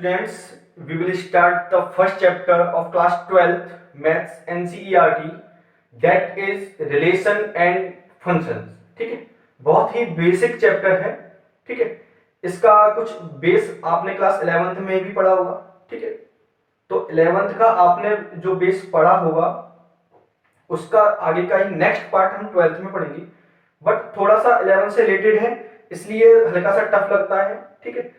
students, we will start the first chapter of class 12th maths NCERT, that is relation and functions. ठीक है, बहुत ही basic chapter है. ठीक है, इसका कुछ बेस आपने क्लास 11th में भी पढ़ा होगा. ठीक है, तो 11th का आपने जो बेस पढ़ा होगा उसका आगे का ही नेक्स्ट पार्ट हम 12th में पढ़ेंगे. बट थोड़ा सा 11th से रिलेटेड है, इसलिए हल्का सा टफ लगता है. ठीक है,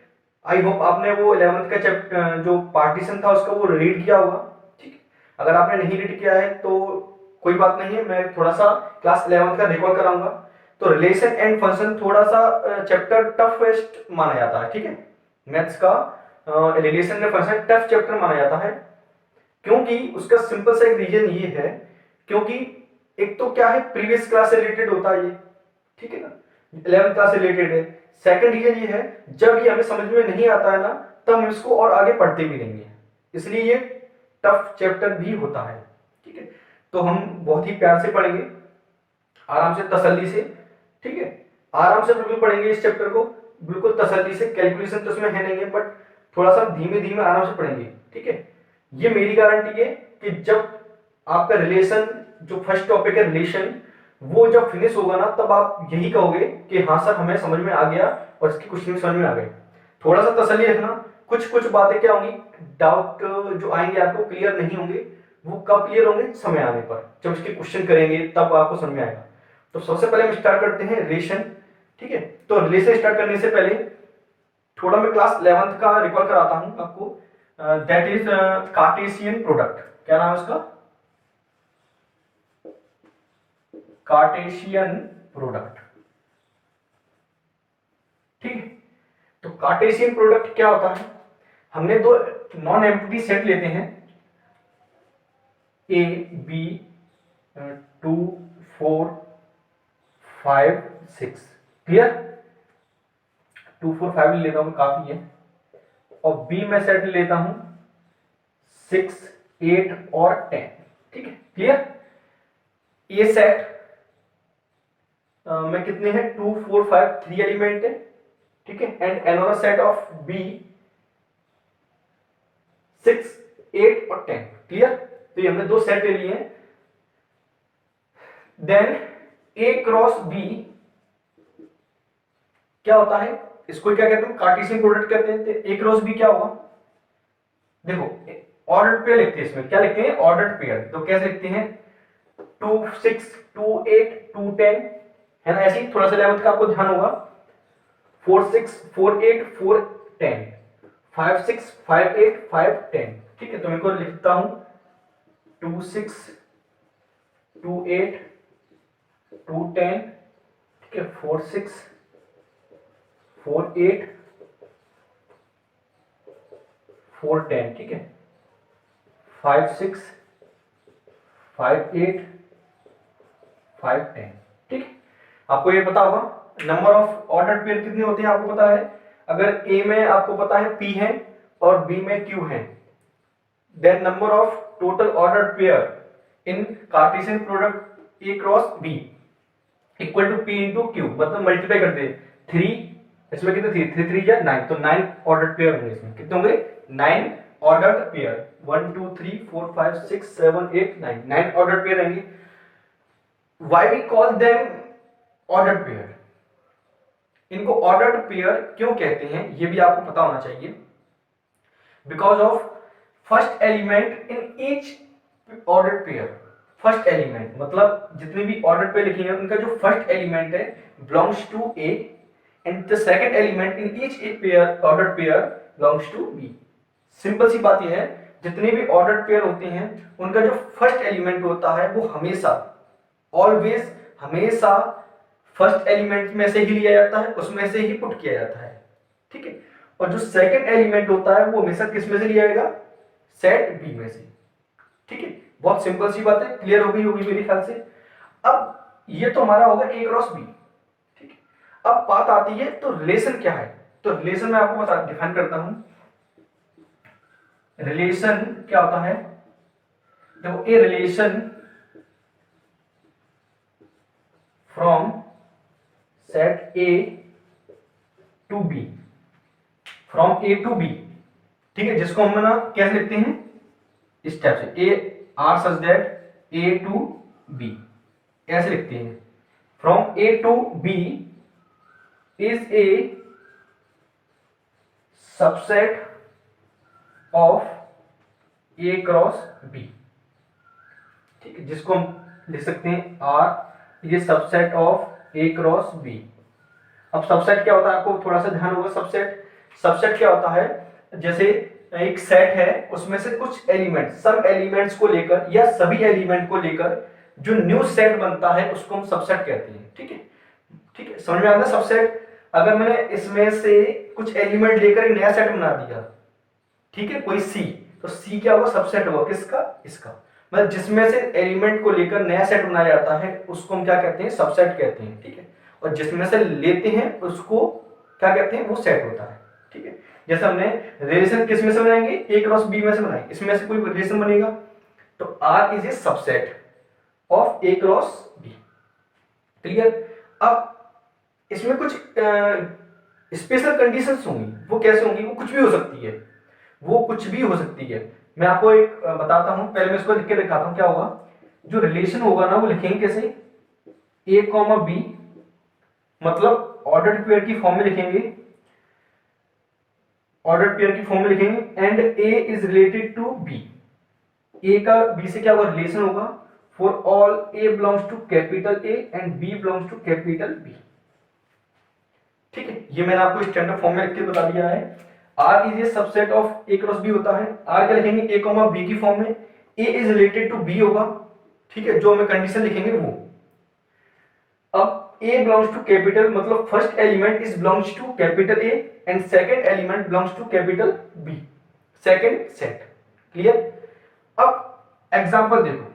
आई होप आपने वो 11th का चैप्टर जो पार्टीशन था उसका वो रीड किया होगा. ठीक है, अगर आपने नहीं रीड किया है तो कोई बात नहीं है, मैं थोड़ा सा क्लास 11th का रिकॉल कराऊंगा. तो रिलेशन एंड फंक्शन थोड़ा सा चैप्टर टफेस्ट माना जाता है. ठीक है, मैथ्स का relation and function tough chapter माना जाता है, क्योंकि उसका सिंपल सा एक रीजन ये है, क्योंकि एक तो क्या है, प्रीवियस क्लास से रिलेटेड होता है ये. ठीक है ना, 11th क्लास से रिलेटेड है. सेकंड रीजन ये है, जब ये हमें समझ में नहीं आता है ना, तब हम इसको और आगे पढ़ते भी नहीं है, इसलिए ये टफ चैप्टर भी होता है. ठीक है, तो हम बहुत ही प्यार से पढ़ेंगे, आराम से, तसल्ली से. ठीक है, आराम से बिल्कुल पढ़ेंगे इस चैप्टर को, बिल्कुल तसल्ली से. कैलकुलेशन तो उसमें है नहीं है, बट थोड़ा सा धीमे धीमे आराम से पढ़ेंगे. ठीक है, ये मेरी गारंटी है कि जब आपका रिलेशन, जो फर्स्ट टॉपिक है रिलेशन, वो जब फिनिश होगा ना, तब आप यही कहोगे कि हाँ सर हमें समझ में आ गया और इसकी क्वेश्चन समझ में आ गए. थोड़ा सा तसल्ली रखना, कुछ कुछ बातें क्या होंगी, डाउट जो आएंगे आपको क्लियर नहीं होंगे, वो कब क्लियर होंगे, समय आने पर, जब इसके क्वेश्चन करेंगे तब आपको समझ में आएगा. तो सबसे पहले हम स्टार्ट करते हैं रिलेशन. ठीक है, तो रिलेशन स्टार्ट करने से पहले थोड़ा मैं क्लास 11th का रिकॉल कराता हूं आपको. That is Cartesian product. क्या नाम है उसका? Cartesian product. ठीक है, तो कार्टेशियन प्रोडक्ट क्या होता है? हमने दो नॉन एम्प्टी सेट लेते हैं, ए बी 2 4 5 6. क्लियर? 2 4 5 लेता हूं, काफी है. और बी में सेट लेता हूं 6 8 और 10. ठीक है, क्लियर? ये सेट में कितने हैं? 2 4 5 3 एलिमेंट है. ठीक है, and another set of B 6 8 और 10. क्लियर? तो ये हमने दो सेट ले लिए हैं. देन ए क्रॉस बी क्या होता है? इसको क्या कहते हैं? कार्टेशियन प्रोडक्ट कहते हैं. तो ए क्रॉस बी क्या होगा? देखो, ऑर्डर्ड पेयर लिखते हैं, इसमें क्या लिखते हैं? Ordered pair. तो कैसे लिखते हैं? 2 6 2 8 2 10, है ना. ऐसे ही थोड़ा सा 11th का आपको ध्यान होगा. 4 6 4 8 4 10, 5 6 5 8 5 10. ठीक है, तो मैं इनको लिखता हूं 2 6 2 8 2 10. ठीक है, 4 6 4 8 4 10. ठीक है, 5 6 5 8 5 10. ठीक है, आपको ये पता होगा नंबर ऑफ ऑर्डर्ड पेयर कितने होते हैं, आपको पता है. अगर ए में आपको पता है पी है और बी में क्यू है, then number of total ordered pair in Cartesian product A cross B equal to P into Q. मतलब मल्टीप्लाई करते हैं 3, इसमें कितने 3 3 या 9, तो 9 ऑर्डर्ड पेयर होंगे. इसमें कितने होंगे? 9 ऑर्डर्ड पेयर. 1 2 3 4 5 6 7 8 9 ऑर्डर्ड पेयर रहेंगे. Why we call them ordered pair? इनको ऑर्डर्ड पेयर क्यों कहते हैं, ये भी आपको पता होना चाहिए. Because of first element in each ordered pair. First element मतलब जितने भी ऑर्डर्ड पेयर लिखेंगे उनका जो फर्स्ट एलिमेंट है belongs to A, and the second element in each pair ordered pair belongs to B. Simple सी बात यह है, जितने भी ऑर्डर्ड पेयर होते हैं उनका जो फर्स्ट एलिमेंट होता है वो हमेशा, ऑलवेज, हमेशा फर्स्ट एलिमेंट में से ही लिया जाता है, उसमें से ही पुट किया जाता है. ठीक है, और जो सेकंड एलिमेंट होता है वो हमेशा किस में से लिया जाएगा? सेट बी में से. ठीक है, बहुत सिंपल सी बात है, क्लियर हो गई होगी मेरे ख्याल से. अब ये तो हमारा होगा ए क्रॉस बी. ठीक है, अब बात आती है तो रिलेशन क्या है. तो रिलेशन मैं आपको बता डिफाइन करता हूं. रिलेशन क्या होता है? देखो, a relation from set A to B, from A to B, ठीक है, जिसको हम ना कैसे लिखते हैं, इस टाइप से, A R such that A to B, ऐसे लिखते हैं। From A to B is a subset of A cross B. ठीक है, जिसको हम लिख सकते हैं आर ये subset of A cross B. अब सबसेट क्या होता है, आपको थोड़ा सा ध्यान होगा। सबसेट सबसेट क्या होता है, जैसे एक सेट है, उसमें से कुछ एलिमेंट, सब एलिमेंट्स को लेकर या सभी एलिमेंट को लेकर जो न्यू सेट बनता है उसको हम सबसेट कहते हैं। ठीक है, ठीक है, समझ में आता है सबसेट। अगर मैंने इसमें से कुछ एलिमेंट लेकर एक नया सेट बना दिया, ठीक है, कोई सी, तो सी क्या होगा, सबसेट होगा किसका, इसका। मतलब जिसमें से एलिमेंट को लेकर नया सेट बनाया जाता है उसको हम क्या कहते हैं, सबसेट कहते हैं। ठीक है, और जिसमें से लेते हैं उसको क्या कहते हैं, वो सेट होता है। ठीक है, जैसे हमने रिलेशन किस में से बनाएंगे, ए क्रॉस बी में से बनाएंगे, इसमें से कोई रिलेशन बनेगा तो R is a subset of A cross B. Clear. अब इसमें कुछ स्पेशल कंडीशंस होंगी, वो कैसे होंगी, वो कुछ भी हो सकती है, वो कुछ भी हो सकती है। मैं आपको एक बताता हूं, पहले मैं इसको लिख के दिखाता हूं क्या होगा। जो रिलेशन होगा ना वो लिखेंगे कैसे, ए कॉमा बी, मतलब ऑर्डर्ड पेयर की फॉर्म में लिखेंगे, ऑर्डर्ड पेयर की फॉर्म में लिखेंगे, and a is related to B. A का बी से क्या होगा, रिलेशन होगा for all a belongs to capital A and b belongs to capital B. ठीक है, ये मैंने आपको स्टैंडर्ड फॉर्म में लिख के बता दिया है। R is a subset of A cross B होता है। आर क्या लिखेंगे, ए कॉमा बी की फॉर्म में, A is related to B होगा। ठीक है, जो हमें कंडीशन लिखेंगे वो। अब ए बिलोंग्स टू कैपिटल, मतलब first element is belongs to capital A and second element belongs to capital B, second set. Clear. अब एग्जांपल देखो,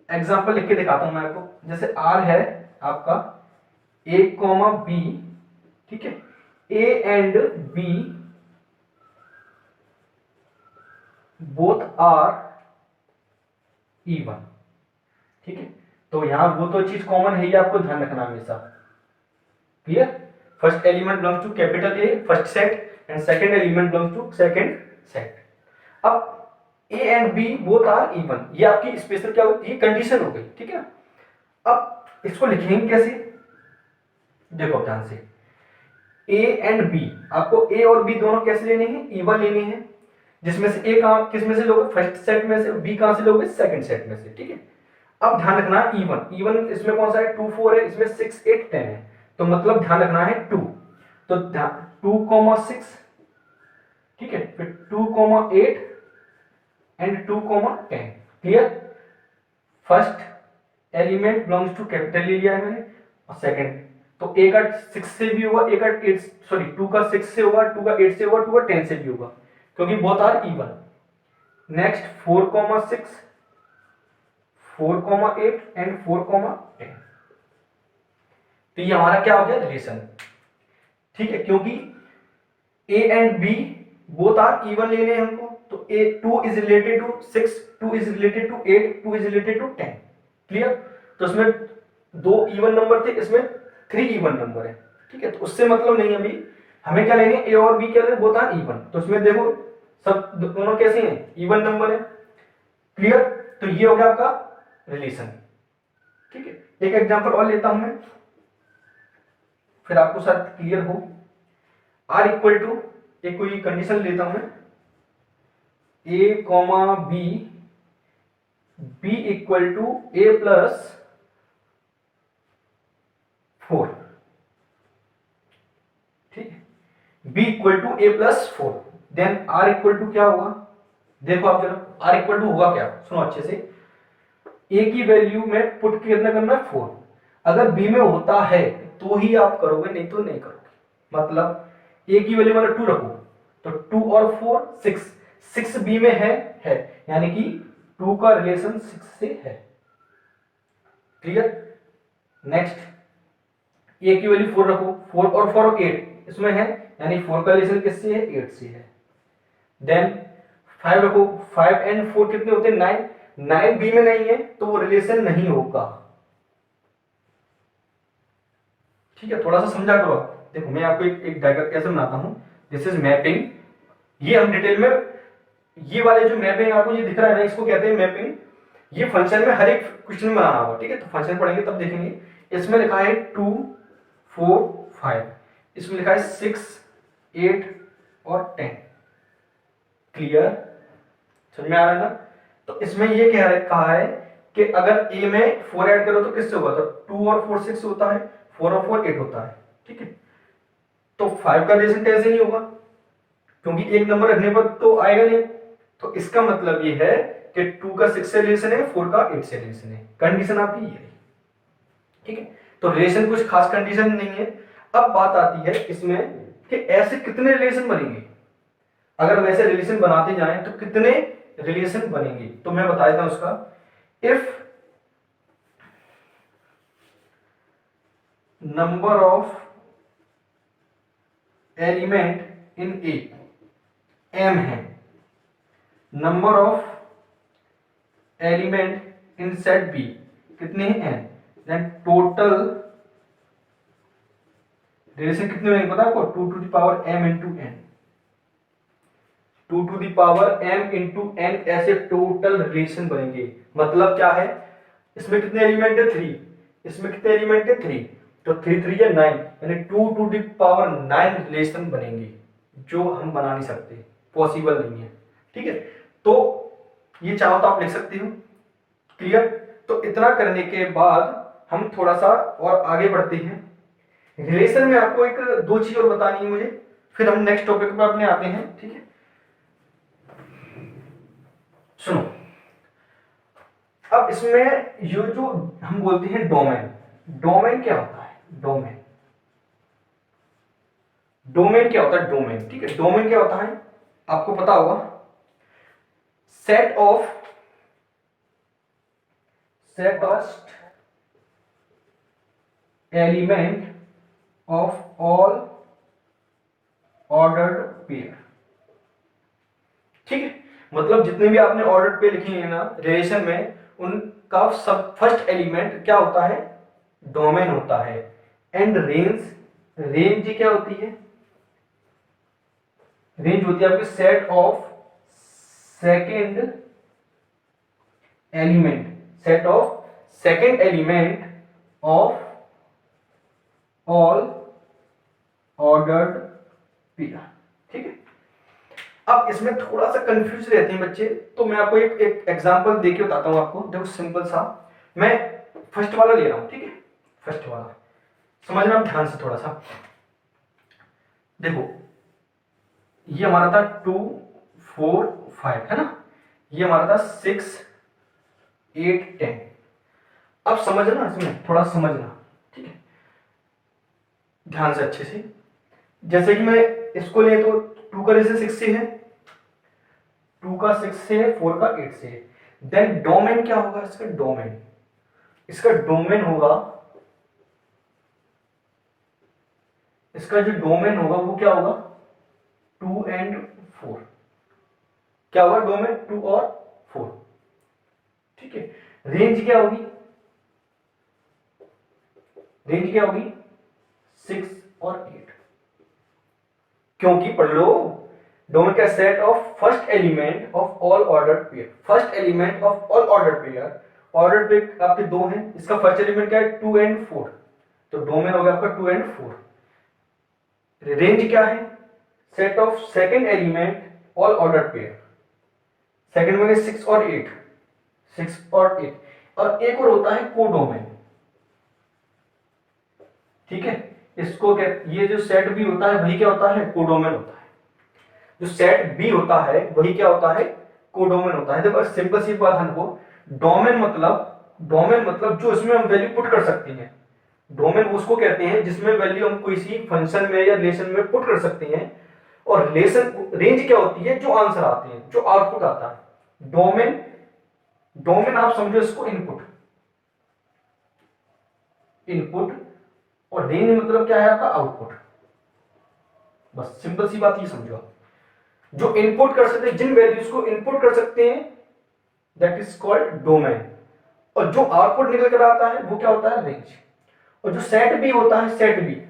एग्जांपल लिख के दिखाता हूं मैं आपको। जैसे आर है आपका ए कॉमा बी, ठीक है, ए and B both are even. ठीक है, तो यहां वो तो चीज कॉमन है, ये आपको ध्यान रखना हमेशा। Clear. First element belongs to capital A, first set, and second element belongs to second set. अब a and B both are even, ये आपकी स्पेशल क्या होती है, कंडीशन हो गई। ठीक है, अब इसको लिखेंगे कैसे, देखो ध्यान से, ए एंड बी, आपको ए और बी दोनों कैसे लेने हैं, इवन लेने हैं। जिसमें से ए कहां किस में से लोगे, फर्स्ट सेट में से, बी कहां से लोगे, सेकंड सेट में से। ठीक है, अब ध्यान रखना इवन, इवन इसमें कौन सा है, 2 4 है, इसमें 6 8 10 है, तो मतलब ध्यान रखना है 2, तो 2,6, ठीक है, फिर 2,8 and 2,10। Clear. First element belongs to capital ले लिया है मैंने, और सेकंड, तो ए का 6 से भी होगा, ए का 8, सॉरी 2 का 6 से होगा, 2 का 8 से होगा, 2 का 10 से भी होगा, क्योंकि both are even. Next 4,6, 4,8 and 4,10, तो ये हमारा क्या हो गया, रिलेशन। ठीक है, क्योंकि A and B both are even लेने हैं हमको, तो a 2 is related to 6, 2 is related to 8, 2 is related to 10। Clear. तो इसमें 2 इवन नंबर थे, इसमें 3 इवन नंबर है। ठीक है, तो उससे मतलब नहीं, अभी हमें क्या लेने, ए और बी क्या लेने, बोथ आर इवन, तो इसमें देखो सब दोनों कैसे हैं, इवन नंबर है। क्लियर। तो ये हो गया आपका रिलेशन। ठीक है, एक एग्जांपल और लेता हूं मैं, फिर आपको शायद क्लियर हो। आर इक्वल टू, एक कोई कंडीशन लेता हूं मैं, a comma b, b equal to a plus 4। ठीक है, b equal to a plus 4, then R equal to क्या होगा, देखो आप जरा, आर इक्वल टू होगा क्या, सुनो अच्छे से। ए की वैल्यू में पुट कितना करना है, 4। अगर बी में होता है तो ही आप करोगे, नहीं तो नहीं करोगे। मतलब ए की वैल्यू मतलब 2 रखो, तो 2 और 4 6, 6 बी में है, यानी कि 2 का रिलेशन 6 से है। क्लियर। नेक्स्ट ए की वैल्यू 4 रखो, 4 और 4 8 इसमें है, यानी 4 का रिलेशन किससे है, 8 से है। देन 5 रखो, 5 एंड 4 कितने होते हैं, 9, 9 बी में नहीं है तो वो रिलेशन नहीं होगा। ठीक है, थोड़ा सा समझा करो आप। देखो मैं आपको एक डायग्राम कैसे बनाता हूँ। दिस इज मैपिंग, ये हम डिटेल में, ये वाले जो मैपिंग आपको ये दिख रहा है ना, इसको कहते हैं मैपिंग। ये फंक्शन में हर एक क्वेश्चन बनाना होगा, ठीक है, तो फंक्शन पढ़ेंगे तब देखेंगे। इसमें लिखा है 2 4 5, इसमें लिखा है 6 8 और 10। क्लियर, समझ में आ रहा है ना। तो इसमें ये कहा है कि अगर a में 4 ऐड करो तो किससे होगा, तो 2 और 4 6 होता है, 4 और 4 8 होता है, ठीक है। तो 5 का रिलेशन 10 से नहीं होगा, क्योंकि एक नंबर रखने पर तो आएगा नहीं। तो इसका मतलब ये है कि 2 का 6 से रिलेशन है, 4 का 8 से रिलेशन है। कंडीशन आपकी ये है, ठीक है। तो रिलेशन कुछ खास कंडीशन नहीं है। अब बात आती है इसमें कि ऐसे कितने रिलेशन बनेंगे। अगर हम ऐसे रिलेशन बनाते जाएं तो कितने रिलेशन बनेंगे, तो मैं बता देता हूं उसका। If number of element in A m है, number of element in set B कितने हैं n, देन टोटल रिलेशन कितने बनेंगे पता है आपको, 2 to the power m into n, 2 to the power m into n, ऐसे टोटल रिलेशन बनेंगे। मतलब क्या है, इसमें कितने एलिमेंट है 3, इसमें कितने एलिमेंट है 3, तो 3 3 या 9, यानी 2 टू द पावर 9 रिलेशन बनेंगे, जो हम बना नहीं सकते, पॉसिबल नहीं है, ठीक है। तो ये चाहो तो आप लिख सकते हो। क्लियर। तो इतना करने के बाद हम थोड़ा सा और आगे बढ़ते हैं। रिलेशन में आपको एक दो चीज और बतानी है मुझे, फिर हम नेक्स्ट टॉपिक पर अपने आते हैं, ठीक है। सुनो, अब इसमें ये जो हम बोलते हैं डोमेन, डोमेन क्या होता है, डोमेन, डोमेन क्या होता है, डोमेन, ठीक है। डोमेन क्या होता है आपको पता होगा, set of element of all ordered pair, ठीक है। मतलब जितने भी आपने ऑर्डर्ड पेयर लिखे हैं ना रिलेशन में, उनका सब फर्स्ट एलिमेंट क्या होता है, डोमेन होता है। एंड रेंज, रेंज क्या होती है, रेंज होती है आपकी set of second element, set of second element of all ordered pair, ठीक है। अब इसमें थोड़ा सा कंफ्यूज रहते हैं बच्चे, तो मैं आपको एक एग्जांपल देके बताता हूं आपको। देखो सिंपल सा, मैं फर्स्ट वाला ले रहा हूं, ठीक है, फर्स्ट वाला समझना आप ध्यान से थोड़ा सा। देखो ये हमारा था 2 4 5 है ना, ये हमारा था 6 8 10। अब समझना, इसमें थोड़ा समझना, ठीक है, ध्यान से अच्छे से। जैसे कि मैं इसको ले तो 2 का रिलेशन 6 से है, 2 का 6 से है, 4 का 8 से है। देन डोमेन क्या होगा इसका, डोमेन, इसका डोमेन होगा, इसका जो डोमेन होगा वो क्या होगा 2 एंड 4, क्या होगा डोमेन 2 और 4, ठीक है। रेंज क्या होगी, रेंज क्या होगी 6 और 8, क्योंकि पढ़ लो डोमेन का set of first element of all ordered pair, first element of all ordered pair, ordered pair आपके दो हैं, इसका फर्स्ट एलिमेंट क्या है 2 एंड 4, तो डोमेन हो गया आपका 2 एंड 4। रेंज क्या है, set of second element all ordered pair, second में 6 और 8, 6 और 8, और एक और होता है कोडोमेन, ठीक है। इसको क्या, ये जो सेट बी होता है वही क्या होता है, कोडोमेन होता है। जो सेट बी होता है वही क्या होता है, कोडोमेन होता है। देखो सिंपल सी बात हमको, डोमेन मतलब जो इसमें हम वैल्यू पुट कर सकते हैं, डोमेन उसको कहते हैं जिसमें वैल्यू हम किसी फंक्शन में या रिलेशन में पुट कर सकते हैं। और रिलेशन, रेंज क्या होती है, जो आंसर आते हैं, जो आउटपुट आता है। डोमेन, डोमेन आप समझो इसको इनपुट, इनपुट, और रेंज मतलब क्या है आपका आउटपुट। बस सिंपल सी बात ये समझो आप, जो इनपुट कर सकते हैं, जिन वैल्यूज को इनपुट कर सकते हैं दैट इज कॉल्ड डोमेन, और जो आउटपुट निकल कर आता है वो क्या होता है, रेंज। और जो सेट बी होता है, सेट बी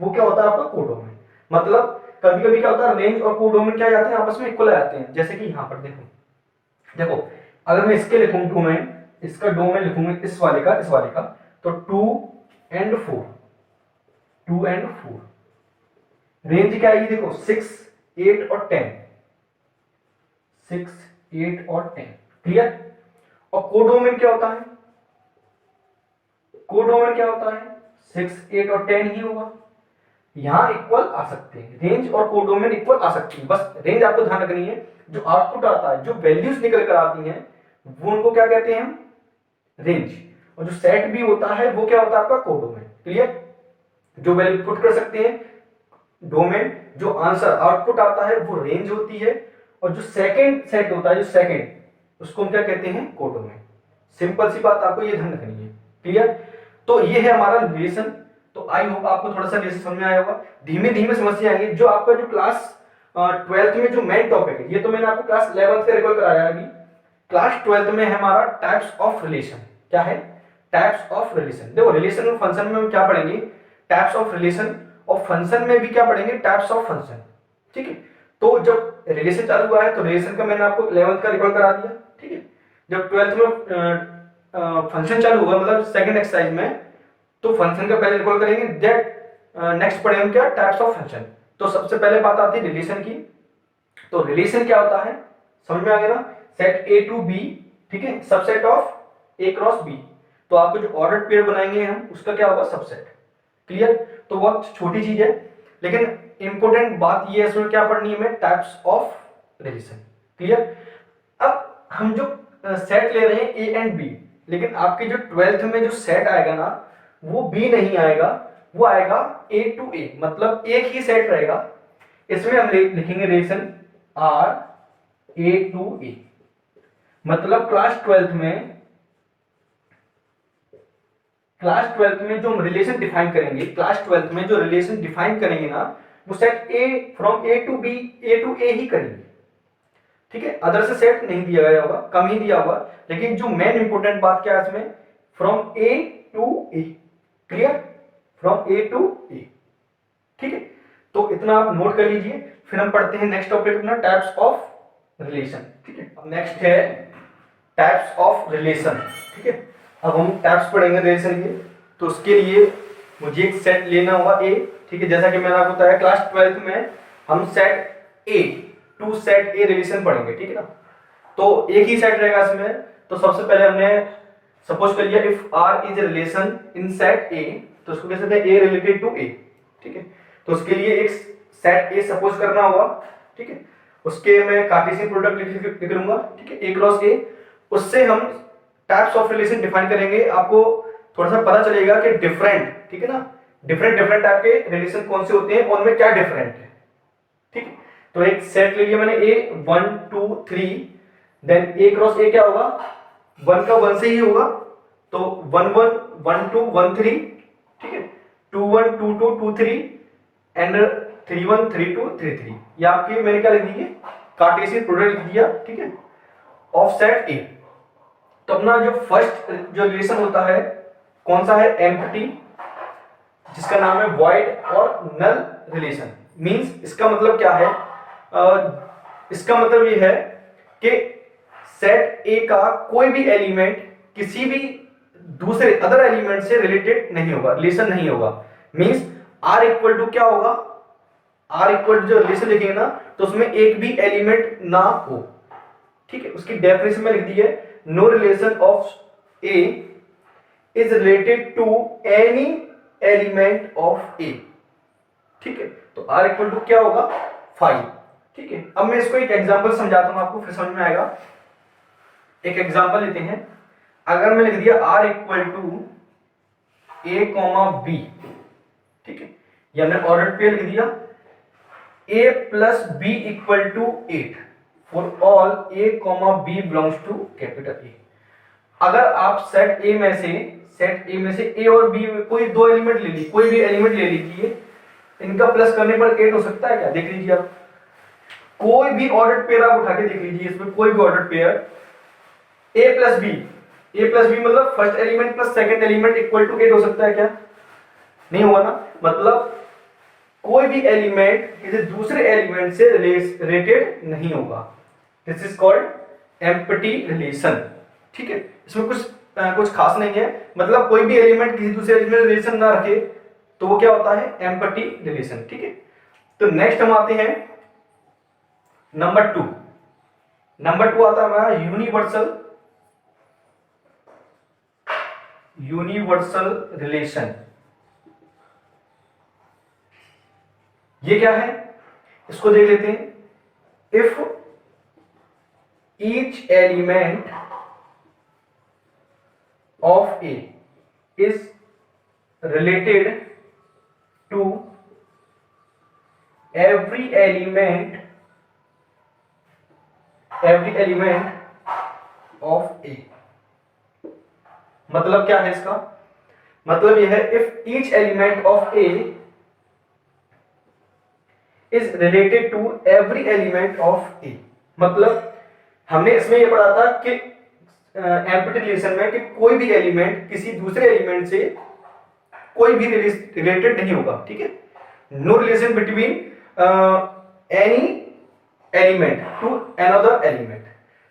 वो क्या होता है आपका कोडोमेन। मतलब कभी कभी क्या होता है रेंज और कोडोमेन क्या जाते हैं आपस में इक्वल आ जाते हैं। जैसे कि यहाँ पर देखो देखो अगर मैं इसके लिखूं डोमेन, इसका डोमेन लिखूंगा इस वाले का, इस वाले का, तो 2 and 4, 2 and 4 रेंज क्या आएगी देखो 6, 8 और 10, 6, 8 और 10 क्लियर। और कोडोमेन क्या होता है, कोडोमेन क्या होता है 6, 8 और 10 ही होगा। यहां इक्वल आ सकते हैं, रेंज और कोडोमेन इक्वल आ सकती है। बस रेंज आपको ध्यान रखनी है, जो आउटपुट आता है, जो वैल्यूज निकल कर आती हैं वो उनको क्या कहते हैं हम, रेंज। और जो सेट भी होता है वो क्या होता है आपका कोडोमेन। क्लियर, जो वैल्यू पुट कर सकते हैं डोमेन, जो आंसर आउटपुट आता है वो रेंज होती है, और जो सेकंड सेट होता है, जो सेकंड, उसको हम क्या कहते हैं कोडोमेन। सिंपल सी बात, आपको ये ध्यान रखनी है। क्लियर, तो ये है हमारा रिलेशन। तो आई होप आपको थोड़ा सा रिलेशन समझ में आया होगा। धीमे धीमे समझ आएंगे। जो आपका जो क्लास 12th में जो मेन टॉपिक है, ये तो मैंने आपको क्लास 11th से रिकॉल कराया अभी। क्लास 12th में है हमारा टाइप्स ऑफ रिलेशन। क्या है, टाइप्स ऑफ रिलेशन। देखो रिलेशन और फंक्शन में हम क्या पढ़ेंगे, टाइप्स ऑफ रिलेशन, और फंक्शन में भी क्या पढ़ेंगे, टाइप्स ऑफ फंक्शन। ठीक है, तो जब रिलेशन चालू हुआ है तो रिलेशन का मैंने आपको 11th का रिकॉल करा दिया। ठीक है, जब 12th में फंक्शन चालू हुआ, मतलब सेकंड एक्सरसाइज में, तो फंक्शन का पहले रिकॉल करेंगे, दैट नेक्स्ट पढ़ेंगे क्या, टाइप्स ऑफ फंक्शन। तो सबसे पहले बात आती है रिलेशन की। तो रिलेशन क्या होता है समझ में आ गया ना, सेट ए टू बी, ठीक है, subset of A cross B. तो आपको जो ऑर्डर पेयर बनाएंगे हम, उसका क्या होगा, सबसेट। क्लियर, तो बहुत छोटी चीज है, लेकिन इंपॉर्टेंट बात ये है, इसमें क्या पढ़नी है हमें, टाइप्स ऑफ रिलेशन। क्लियर, अब हम जो सेट ले रहे हैं ए एंड बी, लेकिन आपके जो 12th में जो सेट आएगा ना, वो बी नहीं आएगा, वो आएगा ए टू ए, मतलब एक ही सेट रहेगा। इसमें हम लिखेंगे रिलेशन आर ए टू ए। मतलब क्लास 12th में जो हम रिलेशन डिफाइन करेंगे, क्लास 12th में जो रिलेशन डिफाइन करेंगे ना, वो set A from A to B, A to A ही करेंगे। ठीक है, अदर से सेट नहीं दिया गया होगा, कम ही दिया होगा, लेकिन जो मेन इंपोर्टेंट बात क्या है इसमें, from A to A. Clear, from A to A. ठीक है, तो इतना आप नोट कर लीजिए। फिर हम पढ़ते हैं नेक्स्ट टॉपिक अपना, टाइप्स ऑफ रिलेशन। ठीक है, अब नेक्स्ट है टाइप्स ऑफ रिलेशन। ठीक है, अब हम टाइप्स पढ़ेंगे रिलेशन के। तो उसके लिए मुझे एक सेट लेना होगा ए। ठीक है, जैसा कि मैंने आपको बताया क्लास 12th में हम set A to set A relation पढ़ेंगे। ठीक है ना, तो एक ही सेट रहेगा इसमें। तो सबसे पहले हमने सपोज कर लिया, if R is a relation in set A, तो उसको कैसे कहते हैं, ए रिलेटेड टू ए। ठीक है, तो उसके लिए एक सेट ए सपोज करना होगा। ठीक है, उसके मैं कार्टेशियन प्रोडक्ट लिख लूंगा। ठीक है, ए क्रॉस ए। उससे हम टाइप्स ऑफ रिलेशन डिफाइन करेंगे। आपको थोड़ा सा पता चलेगा कि डिफरेंट, ठीक है ना, डिफरेंट टाइप के रिलेशन कौन से होते हैं और उनमें क्या डिफरेंट है। ठीक है, तो एक सेट ले लिया मैंने ए 1 2 3, देन ए क्रॉस ए क्या होगा, 1 का 1 से ही होगा, तो 1 1 1 2 1 3। ठीक है, 2 1 2 2 2 3 एंड 3 1 3 2 3 3। ये आपके मैंने क्या लिख दिए, कार्टेशियन प्रोडक्ट लिख दिया। ठीक है, ऑफ सेट ए। तो अपना जो फर्स्ट जो रिलेशन होता है कौन सा है, एम्प्टी, जिसका नाम है वॉइड और नल रिलेशन। मींस इसका मतलब क्या है, इसका मतलब ये है कि सेट ए का कोई भी एलिमेंट किसी भी दूसरे अदर एलिमेंट से रिलेटेड नहीं होगा, रिलेशन नहीं होगा। मींस आर इक्वल टू क्या होगा, आर इक्वल टू जो रिलेशन लिखेंगे ना, तो उसमें एक भी एलिमेंट ना हो। ठीक है, उसकी डेफिनेशन में लिख दी है, no relation of A is related to any element of A. ठीक है, तो आर इक्वल टू क्या होगा, 5। ठीक है, अब मैं इसको एक एग्जांपल समझाता हूं आपको, फिर समझ में आएगा। एक एग्जांपल लेते हैं। अगर मैं लिख दिया R equal to A comma B, ठीक है, या मैंने ऑर्डर पे लिख दिया a plus b equal to 8 for all a comma b belongs to capital A. अगर आप सेट ए में से ए और बी कोई दो एलिमेंट ले ली, कोई भी एलिमेंट ले लीजिए, इनका प्लस करने पर 8 हो सकता है क्या, देख लीजिए आप। कोई भी ऑर्डर्ड पेयर आप उठा के देख लीजिए, इसमें कोई भी ordered pair a plus b मतलब first element plus second element equal to 8 हो सकता है क्या, नहीं होगा ना, मतलब कोई भी एलिमेंट किसी दूसरे एलिमेंट से रिलेटेड नहीं होगा। This is called empty relation. ठीक है, इसमें कुछ खास नहीं है, मतलब कोई भी एलिमेंट किसी दूसरे एलिमेंट में रिलेशन ना रखे तो वो क्या होता है, एम्प्टी रिलेशन। ठीक है, तो नेक्स्ट हम आते हैं नंबर 2। नंबर 2 आता है हमारा यूनिवर्सल रिलेशन। ये क्या है, इसको देख लेते हैं। If each element of A is related to every element of A। मतलब क्या है इसका, मतलब यह है if each element of A is related to every element of A। मतलब हमने इसमें यह पढ़ा था कि एम्प्टी रिलेशन में कि कोई भी एलिमेंट किसी दूसरे एलिमेंट से कोई भी रिलेटेड नहीं होगा। ठीक है, no relation between any element to another element.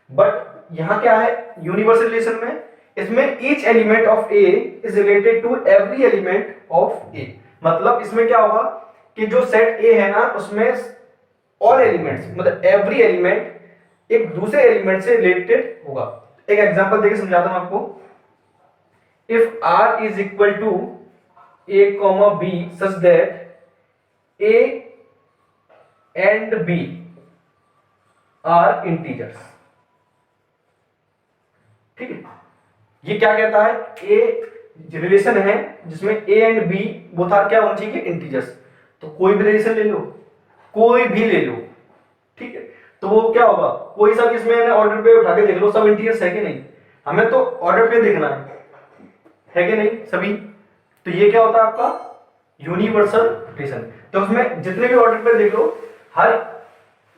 But यहां क्या है यूनिवर्सल रिलेशन में, इसमें each element of A is related to every element of A. मतलब इसमें क्या होगा कि जो सेट ए है ना उसमें ऑल एलिमेंट्स मतलब एवरी एलिमेंट एक दूसरे एलिमेंट से रिलेटेड होगा। एक एग्जांपल देके समझाता हूं आपको। If R is equal to A comma B such that A and B are integers. ठीक है, ये क्या कहता है, ए रिलेशन है जिसमें a and B both R क्या होना चाहिए, इंटीजर्स। तो कोई भी रिलेशन ले लो, कोई भी ले लो, ठीक है, तो वो क्या होगा, कोई सा भी इसमें ऑर्डर पे उठा के देख लो, सब इंटीजर्स है कि नहीं। हमें तो ऑर्डर पे देखना है कि नहीं सभी। तो ये क्या होता है आपका यूनिवर्सल रिलेशन। तो उसमें जितने भी ऑर्डर पे देख लो, हर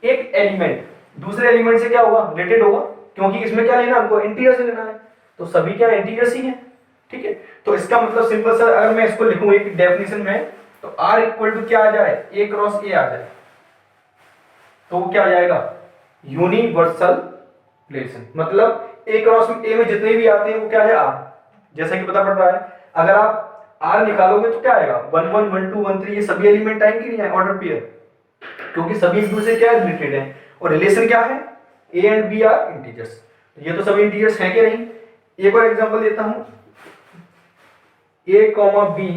एक एलिमेंट दूसरे एलिमेंट से क्या होगा, रिलेटेड होगा, क्योंकि इसमें क्या लेना हमको, इंटीजर से लेना है। तो सभी क्या इंटीजर्स ही है। ठीक है, तो इसका मतलब सिंपल सा अगर मैं इसको लिखूं एक डेफिनेशन में, तो R इक्वल टू क्या आ जाए, ए क्रॉस ए आ जाए, तो वो क्या आ जाएगा, यूनिवर्सल रिलेशन। मतलब ए क्रॉस ए में जितने भी आते हैं वो क्या है, R। जैसा कि पता पड़ रहा है, अगर आप R निकालोगे तो क्या आएगा, 1 1 1 2 1 3, ये सभी एलिमेंट आएंगे नहीं है ऑर्डर पेयर, क्योंकि सभी एक दूसरे क्या रिलेटेड है। और रिलेशन क्या है, ए एंड बी आर इंटीजर्स। ये तो सभी इंटीजर्स हैं कि नहीं। एक और एग्जांपल देता हूं, a comma b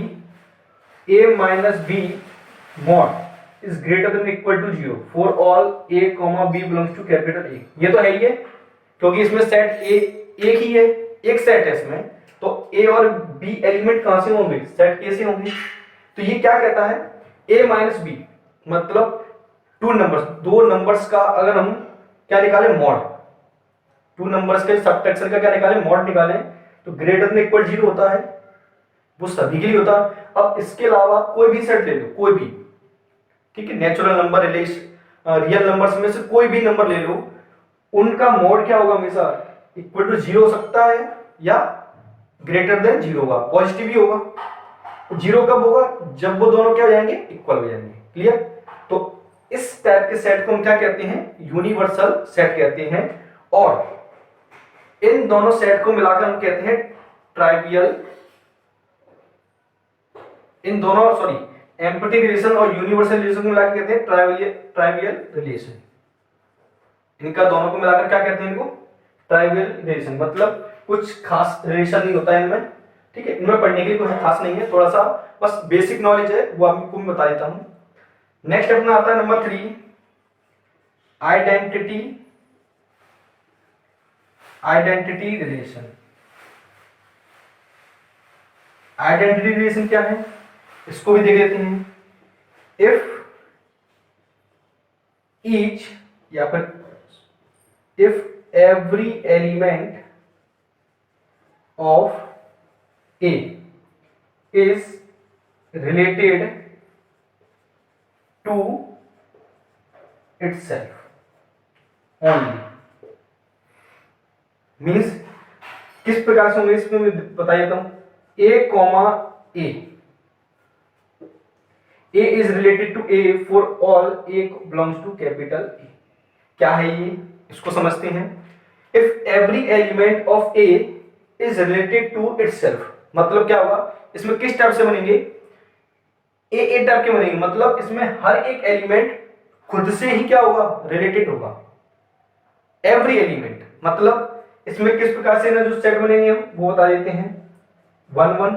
a minus b mod is greater than equal to 0 for all a comma b belongs to capital A। ये तो है ही है, क्योंकि इसमें सेट A एक ही है, एक सेट है इसमें, तो A और B एलिमेंट कहां से होंगे, सेट A से होंगे। तो ये क्या कहता है, A माइनस बी मतलब दो नंबर्स का अगर हम क्या निकाले, मॉड, टू नंबर्स के सबट्रैक्शन का क्या निकाले, मॉड निकाले, तो ग्रेटर देन इक्वल 0 होता है, वो सभी के लिए होता है। अब इसके अलावा कोई भी सेट ले लो, कोई भी, ठीक है, नेचुरल नंबर, रियल नंबर्स में से कोई भी नंबर ले लो, उनका मॉड क्या होगा, हमेशा इक्वल टू 0 हो सकता है या ग्रेटर देन 0 होगा, पॉजिटिव ही होगा। 0 कब होगा, जब वो दोनों क्या हो जाएंगे, इक्वल हो जाएंगे। क्लियर। तो इस टाइप के सेट को हम क्या कहते हैं, यूनिवर्सल सेट कहते हैं। और इन दोनों सेट को मिलाकर हम कहते हैं ट्राइवियल, इन दोनों सॉरी एम्प्टी रिलेशन और यूनिवर्सल रिलेशन को मिलाकर कहते हैं ट्राइवियल रिलेशन। इनका दोनों को मिलाकर क्या कहते हैं, इनको ट्राइवियल रिलेशन। मतलब कुछ खास रिलेशन नहीं होता है इनमें, ठीक है, इनमें पढ़ने के लिए कोई खास नहीं है, थोड़ा सा बस बेसिक नॉलेज है, वो आपको मैं बता देता हूं। नेक्स्ट अपना आता है number 3, identity relation. Identity relation क्या है, इसको भी देख लेते हैं। इफ ईच या फिर if every element of A is related to itself only, means किस प्रकार से होंगे, इसमें मैं बता देता हूं। A comma a a is related to a for all a belongs to capital A. क्या है ये, इसको समझते हैं। If every element of A is related to itself, मतलब क्या होगा, इसमें किस टाइप से बनेंगे, ए टाइप के बनेंगे, मतलब इसमें हर एक एलिमेंट खुद से ही क्या होगा, रिलेटेड होगा। एवरी एलिमेंट मतलब इसमें किस प्रकार से ना जो सेट बनेंगे हम वो बता देते हैं, 1 1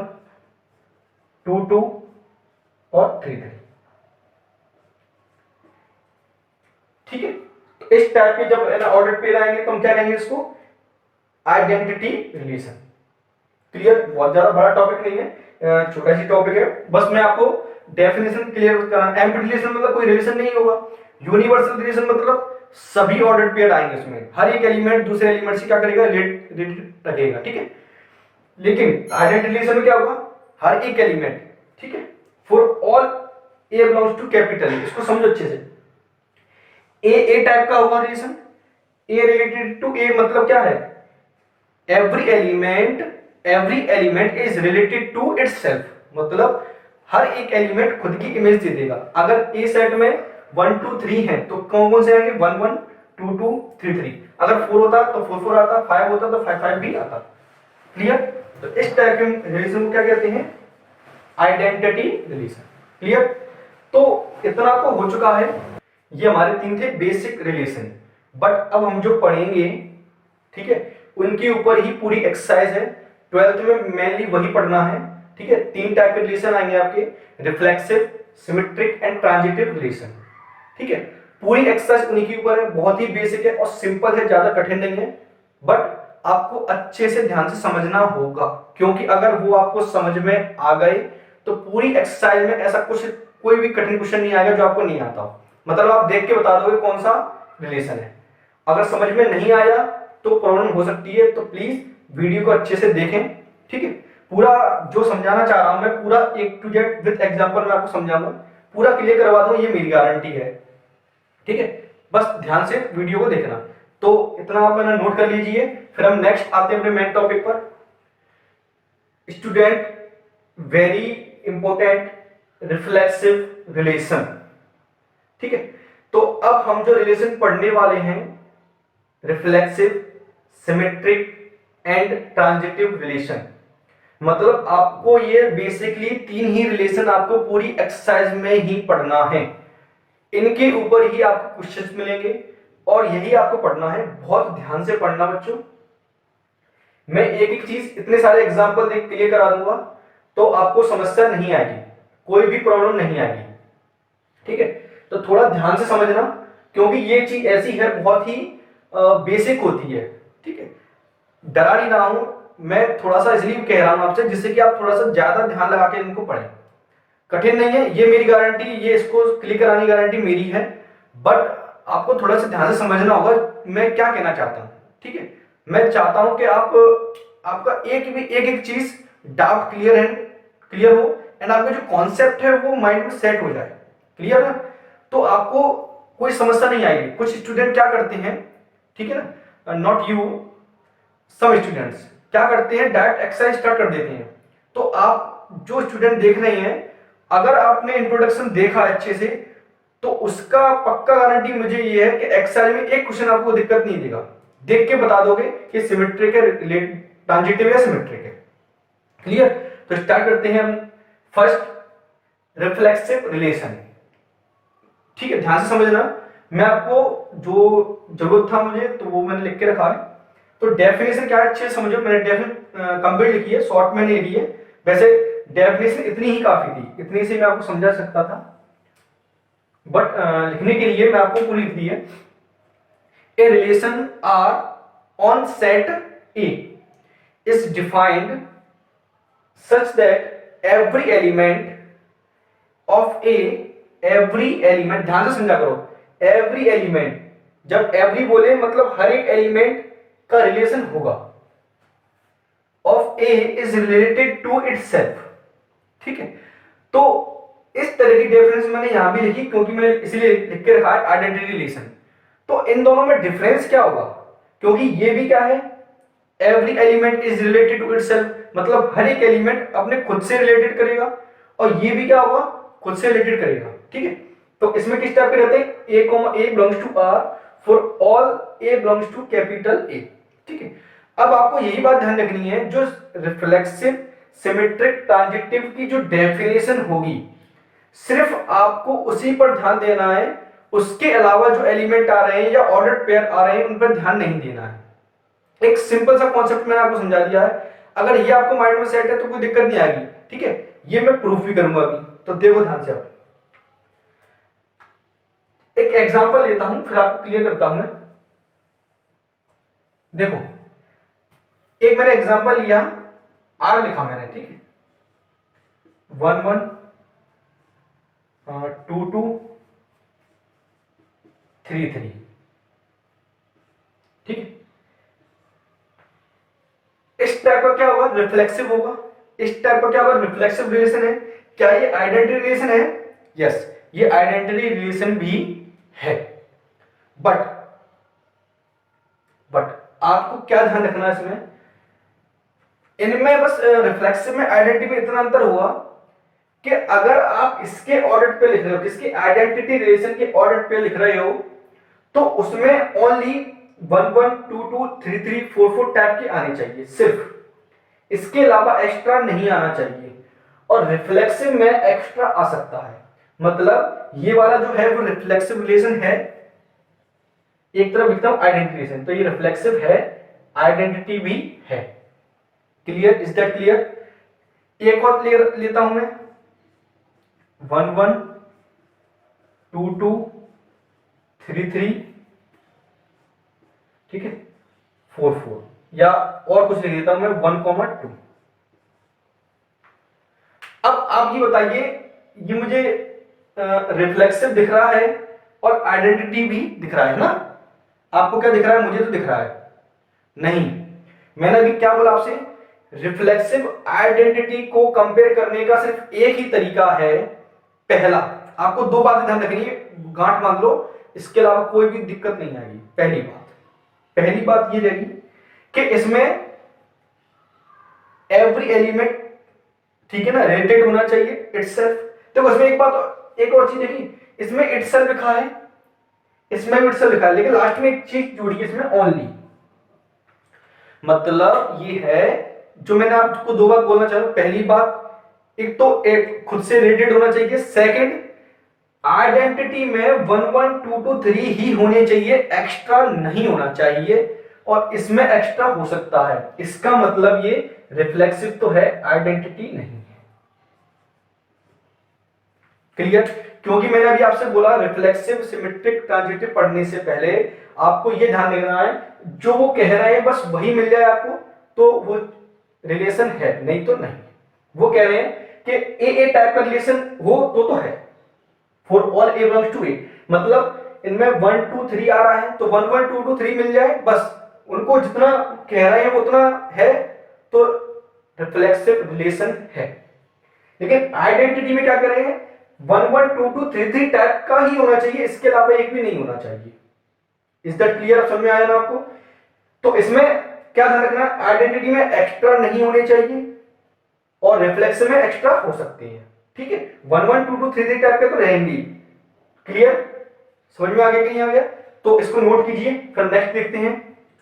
2 2 और 3 3। ठीक है, तो इस टाइप के जब ऑर्डर पेयर आएंगे तो हम क्या कहेंगे इसको, आइडेंटिटी रिलेशन। क्लियर, बहुत ज्यादा बड़ा टॉपिक नहीं है, छोटा सी टॉपिक है, बस मैं आपको डेफिनेशन क्लियर कराना। एम्प्टी रिलेशन मतलब कोई रिलेशन नहीं होगा। यूनिवर्सल रिलेशन मतलब सभी ऑर्डर पेयर आएंगे, उसमें हर एक एलिमेंट दूसरे एलिमेंट से क्या करेगा, रिलेटेड रखेगा। ठीक है, लेकिन आइडेंटिटी रिलेशन में क्या होगा, हर एक एलिमेंट, ठीक है, for all a belongs to capital, इसको समझो अच्छे से। ए टाइप का होगा रिलेशन, ए रिलेटेड टू ए मतलब क्या है, every element is related to itself, मतलब हर एक एलिमेंट खुद की इमेज दे देगा। अगर ए सेट में 1 2 3 है तो कौन कौन से आएंगे, 1 1 2 2 3 3। अगर 4 होता तो 4 4 आता, 5 होता तो 5 5 भी आता। क्लियर, तो इस टाइप के रिलेशन को क्या कहते हैं, आइडेंटिटी रिलेशन। क्लियर, तो इतना तो हो चुका है, ये हमारे 3 थे बेसिक रिलेशन। बट अब हम जो पढ़ेंगे, ठीक है, उनके ऊपर ही पूरी एक्सरसाइज है। 12th में मेनली वही पढ़ना है। ठीक है, 3 टाइप के रिलेशन आएंगे आपके, reflexive, symmetric and transitive relation. ठीक है, पूरी एक्सरसाइज उन्हीं के ऊपर है, बहुत ही बेसिक है और सिंपल है, ज्यादा कठिन नहीं है। बट आपको अच्छे से ध्यान से समझना होगा, क्योंकि अगर वो आपको समझ में आ गए तो पूरी एक्सरसाइज में ऐसा कुछ कोई भी कठिन क्वेश्चन नहीं आएगा जो आपको नहीं आता हो। मतलब आप देख के बता दोगे कौन सा रिलेशन है। अगर समझ में नहीं आया तो प्रॉब्लम हो सकती है, तो प्लीज वीडियो को अच्छे से देखें। ठीक है, पूरा जो समझाना चाह रहा हूं मैं, पूरा A to Z with example मैं आपको समझाऊंगा, पूरा क्लियर करवा दूं, ये मेरी गारंटी है। ठीक है, बस ध्यान से वीडियो को देखना। तो इतना आप नोट कर लीजिए, फिर हम नेक्स्ट आते हैं अपने मेन टॉपिक पर। Student, very important, reflexive relation. ठीक है, तो अब हम जो रिलेशन पढ़ने वाले हैं, reflexive, symmetric and transitive relation, मतलब आपको ये बेसिकली 3 ही रिलेशन आपको पूरी एक्सरसाइज में ही पढ़ना है। इनके ऊपर ही आपको क्वेश्चंस मिलेंगे और यही आपको पढ़ना है। बहुत ध्यान से पढ़ना बच्चों। मैं एक एक चीज इतने सारे एग्जांपल देख क्लियर करा दूंगा तो आपको समस्या नहीं आएगी, कोई भी प्रॉब्लम नहीं आएगी। ठीक है, तो थोड़ा ध्यान से समझना, क्योंकि ये चीज ऐसी है, बहुत ही बेसिक होती है। ठीक है, डरा नहीं रहा हूं मैं, थोड़ा सा इसलिए कह रहा हूं आपसे जिससे कि आप थोड़ा सा ज्यादा ध्यान लगा के इनको पढ़ें। कठिन नहीं है, ये मेरी गारंटी, ये इसको क्लिक कराने की गारंटी मेरी है। बट आपको थोड़ा सा ध्यान से समझना होगा मैं क्या कहना चाहता हूं। ठीक है, मैं चाहता हूं कि आपका एक चीज डाउट क्लियर हो एंड आपका जो कॉन्सेप्ट है वो माइंड में सेट हो जाए। क्लियर है, तो आपको कोई समस्या नहीं आएगी। कुछ स्टूडेंट क्या करते हैं, ठीक है ना, नॉट यू, सम स्टूडेंट्स क्या करते हैं, डायरेक्ट एक्सरसाइज स्टार्ट कर देते हैं। तो आप जो स्टूडेंट देख रहे हैं, अगर आपने इंट्रोडक्शन देखा अच्छे से तो उसका पक्का गारंटी मुझे ये है कि एक्सरसाइज में एक क्वेश्चन आपको दिक्कत नहीं देगा, देख के बता दोगे कि सिमेट्रिक है, ट्रांजिटिव है, सिमेट्रिक है। क्लियर, तो स्टार्ट करते हैं हम। First, reflexive relation. ठीक है, ध्यान से समझना, मैं आपको जो जरूरत था मुझे तो वो मैंने लिख के रखा है। तो डेफिनेशन क्या है अच्छे से समझो, मैंने डेफिनेशन कंप्लीट लिखी है, शॉर्ट में नहीं लिखी है। वैसे डेफिनेशन इतनी ही काफी थी, इतनी से मैं आपको समझा सकता था, बट लिखने के लिए मैं आपको पूरी लिख दी है। A relation R on set A is defined such that every element of A, every element, ध्यान से समझा करो, एवरी एलिमेंट, जब एवरी बोले मतलब हर एक एलिमेंट का रिलेशन होगा, of A is related to itself. ठीक है, तो इस तरह की डेफिनेशन मैंने यहां भी लिखी क्योंकि मैं इसलिए लिख के रखा है आइडेंटिटी रिलेशन। तो इन दोनों में डिफरेंस क्या होगा, क्योंकि ये भी क्या है, every element is related to itself, मतलब हर एक एलिमेंट अपने खुद से रिलेटेड करेगा, और ये भी क्या होगा, खुद से रिलेटेड करेगा, ठीक है। तो इसमें किस टाइप के रहते हैं, a comma a belongs to R for all a belongs to capital A, ठीक है। अब आपको यही बात ध्यान रखनी है, जो रिफ्लेक्सिव सिमेट्रिक ट्रांजिटिव की जो डेफिनेशन होगी सिर्फ आपको उसी पर ध्यान देना है, उसके अलावा जो एलिमेंट आ रहे हैं या ऑर्डर्ड पेयर आ रहे हैं उन पर ध्यान नहीं देना है। एक सिंपल सा कॉन्सेप्ट मैंने आपको समझा दिया है, अगर ये आपको माइंड में सेट है तो कोई दिक्कत नहीं आएगी, ठीक है। ये मैं प्रूफ भी करूंगा अभी, तो देखो ध्यान से। आप एक एग्जांपल लेता हूं फिर आपको क्लियर करता हूं मैं। देखो एक मैंने एग्जांपल लिया, आर लिखा मैंने, ठीक है, 1 1 2 2 3 3, ठीक है। इस टाइप का क्या होगा, रिफ्लेक्सिव होगा। इस टाइप का क्या होगा, रिफ्लेक्सिव रिलेशन है। क्या ये आइडेंटिटी रिलेशन है? यस, ये आइडेंटिटी रिलेशन भी है। बट आपको क्या ध्यान रखना है इसमें, इनमें बस रिफ्लेक्सिव में आइडेंटिटी में इतना अंतर हुआ कि अगर आप इसके ऑर्डर पे लिख रहे हो, किसकी आइडेंटिटी रिलेशन के ऑर्डर पे लिख रहे हो, तो उसमें ओनली 1 1 2 2 3 3 4 4 टाइप की आनी चाहिए सिर्फ, इसके अलावा एक्स्ट्रा नहीं आना चाहिए। और रिफ्लेक्सिव में एक्स्ट्रा आ सकता है, मतलब ये वाला जो है वो रिफ्लेक्सिव रिलेशन है, एक तरफ लिखता हूं आइडेंटिटी रिलेशन, तो ये रिफ्लेक्सिव है, आइडेंटिटी भी है। Clear, is that clear? एक और क्लियर लेता हूं मैं, 1 1 2 2 3 3, ठीक है, 4 4, या और कुछ लिख देता हूं मैं 1 2। अब आप ये बताइए, ये मुझे रिफ्लेक्सिव दिख रहा है और आइडेंटिटी भी दिख रहा है ना, आपको क्या दिख रहा है, मुझे तो दिख रहा है नहीं। मैंने अभी क्या बोला आपसे, रिफ्लेक्सिव आइडेंटिटी को कंपेयर करने का सिर्फ एक ही तरीका है। पहला, आपको दो बातें ध्यान रखनी है, गांठ बांध लो, इसके अलावा कोई भी दिक्कत नहीं आएगी। पहली बात ये रहेगी कि इसमें एवरी एलिमेंट, ठीक है ना, रिलेटेड होना चाहिए इटसेल्फ। तो इसमें एक बात, एक और चीज देखी, इसमें इटसेल्फ लिखा है, इसमें भी इटसेल्फ लिखा है, लेकिन लास्ट में एक चीज जुड़ी है इसमें, ओनली। मतलब ये है जो मैंने आपको दो बात बोलना चाह रहा हूं। पहली बात, एक तो एक खुद से रिलेटेड होना चाहिए, सेकंड आइडेंटिटी में 1 1 2 2 3 ही होने चाहिए, एक्स्ट्रा नहीं होना चाहिए, और इसमें एक्स्ट्रा हो सकता है। इसका मतलब ये रिफ्लेक्सिव तो है, आइडेंटिटी नहीं है। क्लियर? क्योंकि मैंने अभी आपसे बोला रिफ्लेक्सिव सिमेट्रिक ट्रांजिटिव पढ़ने से पहले आपको यह ध्यान देना है, जो वो कह रहे हैं बस वही मिल जाए आपको तो वो रिलेशन है, नहीं तो नहीं। वो कह रहे हैं कि ए टाइप का रिलेशन हो तो है, for all a belongs to ए, मतलब इनमें 1 2 3 आ रहा है तो 1 1 2 2 3 मिल जाए, बस उनको जितना कह रहे हैं वो उतना है, तो रिफ्लेक्सिव रिलेशन है। लेकिन आइडेंटिटी में क्या कर रहे हैं, 1 1 2 2 3 3 टाइप का ही होना चाहिए, इसके अलावा एक भी नहीं होना चाहिए। Is that clear? समझ में आया ना आपको? तो इसमें क्या ध्यान रखना है, आइडेंटिटी में एक्स्ट्रा नहीं होने चाहिए और रिफ्लेक्सिव में एक्स्ट्रा हो सकते हैं, ठीक है। 1 1 2 2 3 3 टाइप के तो रहेंगे। क्लियर? समझ में आ गया कि नहीं आ गया? तो इसको नोट कीजिए, फिर नेक्स्ट देखते हैं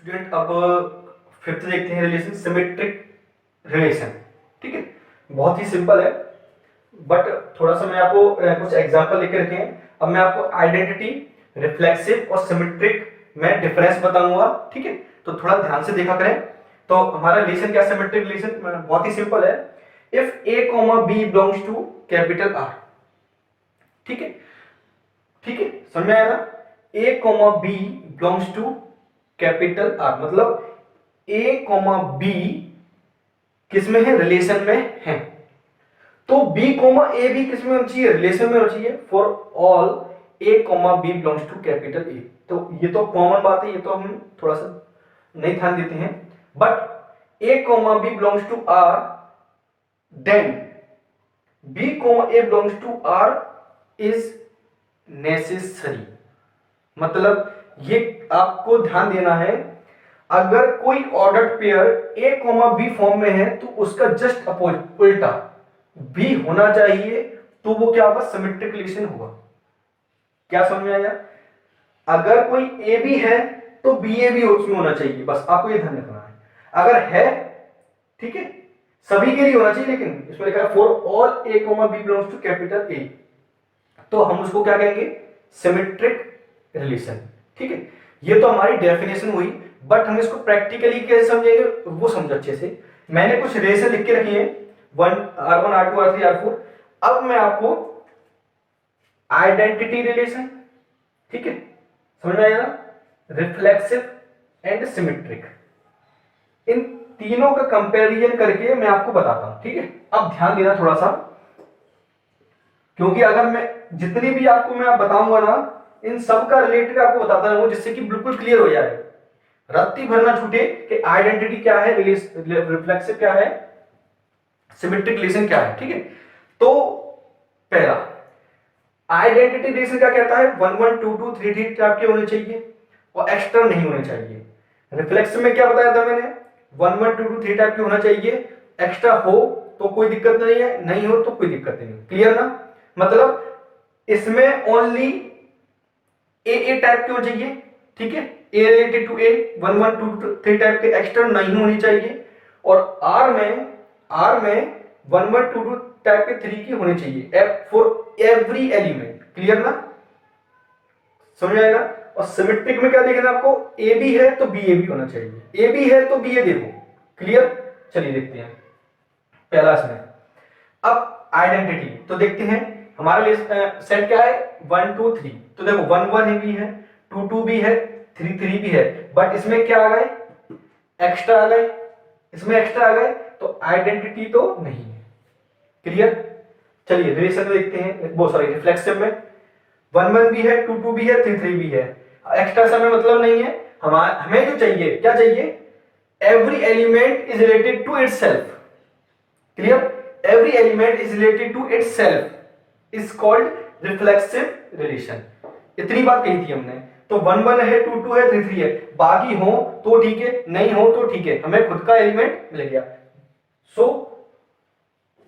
स्टूडेंट। अब फिफ्थ देखते हैं, रिलेशन, सिमेट्रिक रिलेशन, ठीक है। बहुत ही सिंपल है, बट थोड़ा सा मैं आपको कुछ एग्जांपल लेके रखे हैं। अब मैं आपको आइडेंटिटी, रिफ्लेक्सिव और सिमेट्रिक में डिफरेंस बताऊंगा, ठीक है। तो थोड़ा ध्यान से देखा करें। तो हमारा रिलेशन क्या, सिमेट्रिक रिलेशन बहुत ही सिंपल है। If a comma b belongs to capital R, ठीक है, ठीक है, समझ में आया ना? A comma b belongs to capital R, मतलब ए कॉमा बी किसमें है, रिलेशन में है। तो बी कॉमा ए भी किसमें होना चाहिए, रिलेशन में होना चाहिए। For all a comma b belongs to capital A, तो ये तो कॉमन बात है, ये तो हम थोड़ा सा नहीं ध्यान देते हैं। But a comma b belongs to R, then b comma a belongs to R is necessary. मतलब ये आपको ध्यान देना है, अगर कोई ordered pair a comma b form में है तो उसका जस्ट अपोजिट, उल्टा बी होना चाहिए तो वो क्या होगा, सिमेट्रिक रिलेशन होगा। क्या समझ में आया? अगर कोई ए बी है तो बी ए भी उसमें होना चाहिए, बस आपको ये ध्यान रखना है। अगर है, ठीक है, सभी के लिए होना चाहिए, लेकिन इसमें लिखा है for all a comma b belongs to capital A, तो हम उसको क्या कहेंगे, सिमेट्रिक रिलेशन। ठीक है, ये तो हमारी डेफिनेशन हुई, बट हम इसको प्रैक्टिकली कैसे समझेंगे वो समझो अच्छे से। मैंने कुछ रिलेशन लिख के रखी है, R1 R2 R3 R4। अब मैं आपको आइडेंटिटी रिलेशन, ठीक है, समझ में आएगा, रिफ्लेक्सिव एंड सिमेट्रिक, इन तीनों का कंपैरिजन करके मैं आपको बताता हूं। ठीक है, अब ध्यान देना थोड़ा सा, क्योंकि अगर मैं जितनी भी आपको मैं बताऊंगा ना, इन सब का रिलेटेड आपको बताता रहूंगा, जिससे कि बिल्कुल क्लियर हो जाए, रत्ती भर ना छूटे कि आइडेंटिटी क्या है, रिफ्लेक्सिव क्या है, सिमेट्रिक रिलेशन क्या है। ठीक है, तो पहला आइडेंटिटी रिलेशन क्या कहता है, 1 1 2 2 3 3 टाइप के होने चाहिए और एक्स्ट्रा नहीं होने चाहिए। रिफ्लेक्सिव में क्या बताया था मैंने, 1 1 2 2 3 टाइप के होना चाहिए, एक्स्ट्रा हो तो कोई दिक्कत नहीं है, नहीं हो तो कोई दिक्कत नहीं। क्लियर ना? मतलब इसमें ओनली ए टाइप के होने चाहिए, ठीक है, ए रिलेटेड टू ए, 1 1 2 3 टाइप के एक्स्ट्रा नहीं होनी चाहिए। और आर में 1 1 2 2 टाइप के 3 की होनी चाहिए फॉर एवरी एलिमेंट। क्लियर ना? समझ आएगा? और सिमेट्रिक में क्या देखना आपको, ए बी है तो बी ए भी होना चाहिए, ए बी है तो बी ए देखो। क्लियर? चलिए देखते हैं पहला इसमें। अब आइडेंटिटी तो देखते हैं, हमारे लिए सेट क्या है, 1 2 3। तो देखो 1 1 भी है, 2 2 भी है, 3 3 भी है, बट इसमें क्या आ गए, एक्स्ट्रा आ गए, इसमें एक्स्ट्रा आ गए, तो आइडेंटिटी तो नहीं है। क्लियर? चलिए रिलेशन देखते हैं, वो सॉरी रिफ्लेक्सिव में 1 1 भी है, 2 2 भी है, 3 3 भी है, एक्स्ट्रा से हमें मतलब नहीं है। हमें जो चाहिए, क्या चाहिए, every element is related to itself. Clear? every element is related to itself is called reflexive relation। इतनी बात कही थी हमने। तो 1 1 है, 2 2 है, 3 3 है, बाकी हो तो ठीक है, नहीं हो तो ठीक है, हमें खुद का एलिमेंट मिल गया। So